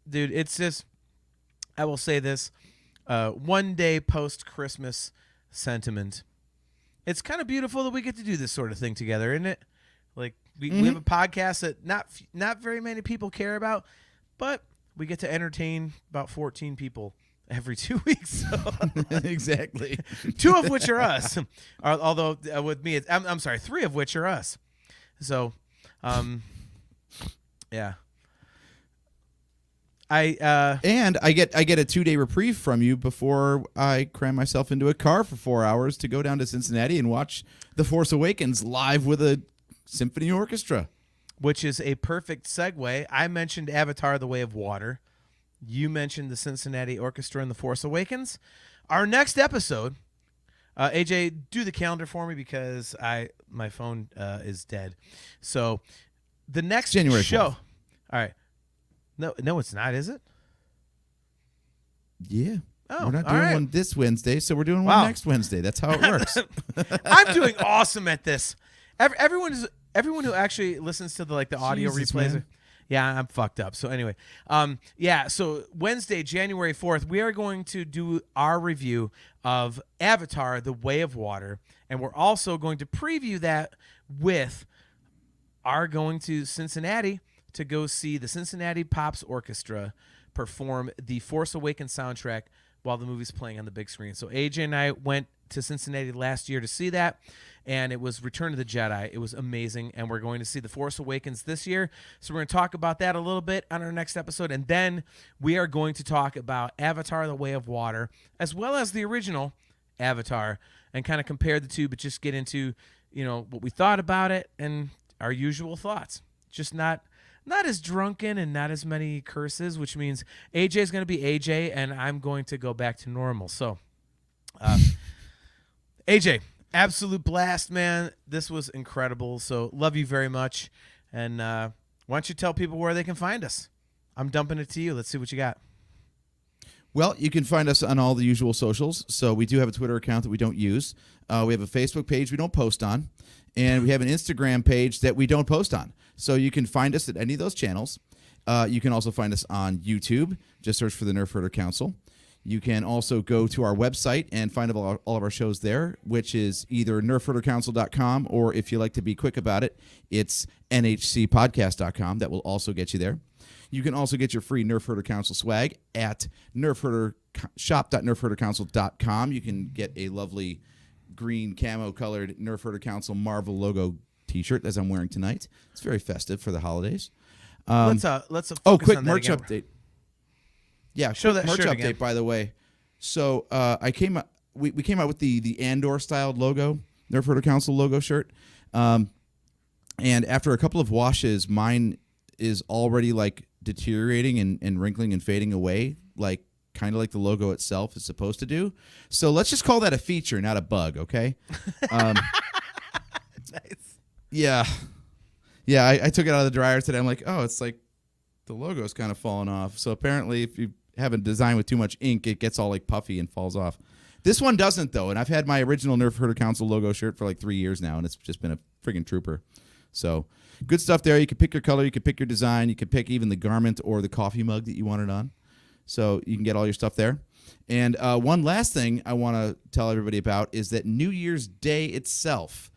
Dude, it's just, I will say this. one day post-Christmas sentiment. It's kind of beautiful that we get to do this sort of thing together, isn't it? Like we have a podcast that not very many people care about, but we get to entertain about 14 people every 2 weeks. So. Exactly. 2 of which are us. Although with me, I'm sorry, 3 of which are us. So, yeah. And I get a 2-day reprieve from you before I cram myself into a car for 4 hours to go down to Cincinnati and watch The Force Awakens live with a symphony orchestra. Which is a perfect segue. I mentioned Avatar: The Way of Water. You mentioned the Cincinnati Orchestra and The Force Awakens. Our next episode, AJ, do the calendar for me because my phone is dead. So the next January show. 4th. All right. No, it's not, is it? Yeah. Oh, we're not all doing right. one this Wednesday, so we're doing Wow. one next Wednesday. That's how it works. I'm doing awesome at this. Everyone who actually listens to the audio Jesus, replays. man. Yeah, I'm fucked up. So anyway, so Wednesday, January 4th, we are going to do our review of Avatar: The Way of Water, and we're also going to preview that with our going to Cincinnati to go see the Cincinnati Pops Orchestra perform the Force Awakens soundtrack while the movie's playing on the big screen. So AJ and I went to Cincinnati last year to see that, and it was Return of the Jedi. It was amazing, and we're going to see The Force Awakens this year. So we're going to talk about that a little bit on our next episode, and then we are going to talk about Avatar: The Way of Water, as well as the original Avatar, and kind of compare the two, but just get into, what we thought about it and our usual thoughts. Just not as drunken and not as many curses, which means AJ is going to be AJ, and I'm going to go back to normal. So, AJ, absolute blast, man. This was incredible. So love you very much. And why don't you tell people where they can find us? I'm dumping it to you. Let's see what you got. Well, you can find us on all the usual socials. So we do have a Twitter account that we don't use. We have a Facebook page we don't post on. And we have an Instagram page that we don't post on. So you can find us at any of those channels. You can also find us on YouTube. Just search for the Nerf Herder Council. You can also go to our website and find all of our shows there, which is either nerfherdercouncil.com, or if you like to be quick about it, it's nhcpodcast.com. That will also get you there. You can also get your free Nerf Herder Council swag at shop.nerfherdercouncil.com. You can get a lovely green camo-colored Nerf Herder Council Marvel logo T-shirt, as I'm wearing tonight. It's very festive for the holidays. Let's focus quick on that merch again. update. Yeah, Show quick that merch shirt update, again. by the way. So we came out with the Andor styled logo, Nerf Herder Council logo shirt. And after a couple of washes, mine is already deteriorating and wrinkling and fading away, kind of like the logo itself is supposed to do. So let's just call that a feature, not a bug, okay? Nice. Yeah. Yeah, I took it out of the dryer today. I'm like, oh, it's like the logo's kind of falling off. So apparently if you have a design with too much ink, it gets all puffy and falls off. This one doesn't, though, and I've had my original Nerf Herder Council logo shirt for 3 years now, and it's just been a friggin' trooper. So good stuff there. You can pick your color, you can pick your design, you can pick even the garment or the coffee mug that you want it on. So you can get all your stuff there. And one last thing I want to tell everybody about is that New Year's Day itself,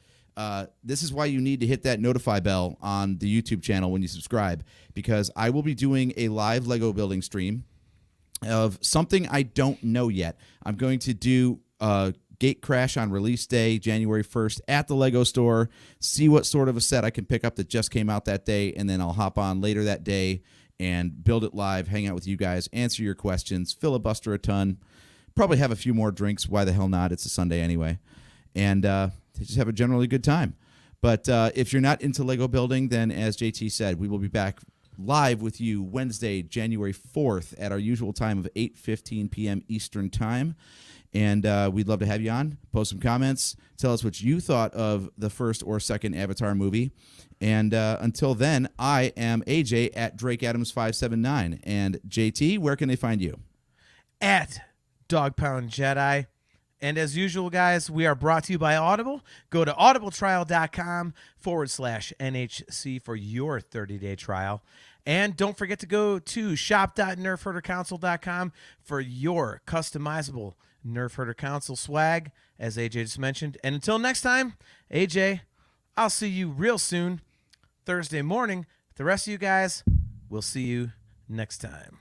this is why you need to hit that notify bell on the YouTube channel when you subscribe, because I will be doing a live Lego building stream of something I don't know yet. I'm going to do Gate Crash on release day, January 1st, at the Lego store, see what sort of a set I can pick up that just came out that day, and then I'll hop on later that day and build it live, hang out with you guys, answer your questions, filibuster a ton, probably have a few more drinks. Why the hell not? It's a Sunday anyway. And just have a generally good time. But if you're not into Lego building, then as JT said, we will be back live with you Wednesday, January 4th at our usual time of 8:15 p.m. Eastern Time. And we'd love to have you on. Post some comments. Tell us what you thought of the first or second Avatar movie. And until then, I am AJ at DrakeAdams579. And JT, where can they find you? At Dog Pound Jedi. And as usual, guys, we are brought to you by Audible. Go to audibletrial.com/NHC for your 30-day trial. And don't forget to go to shop.nerfherdercouncil.com for your customizable Nerf Herder Council swag, as AJ just mentioned. And until next time, AJ, I'll see you real soon, Thursday morning. The rest of you guys, we'll see you next time.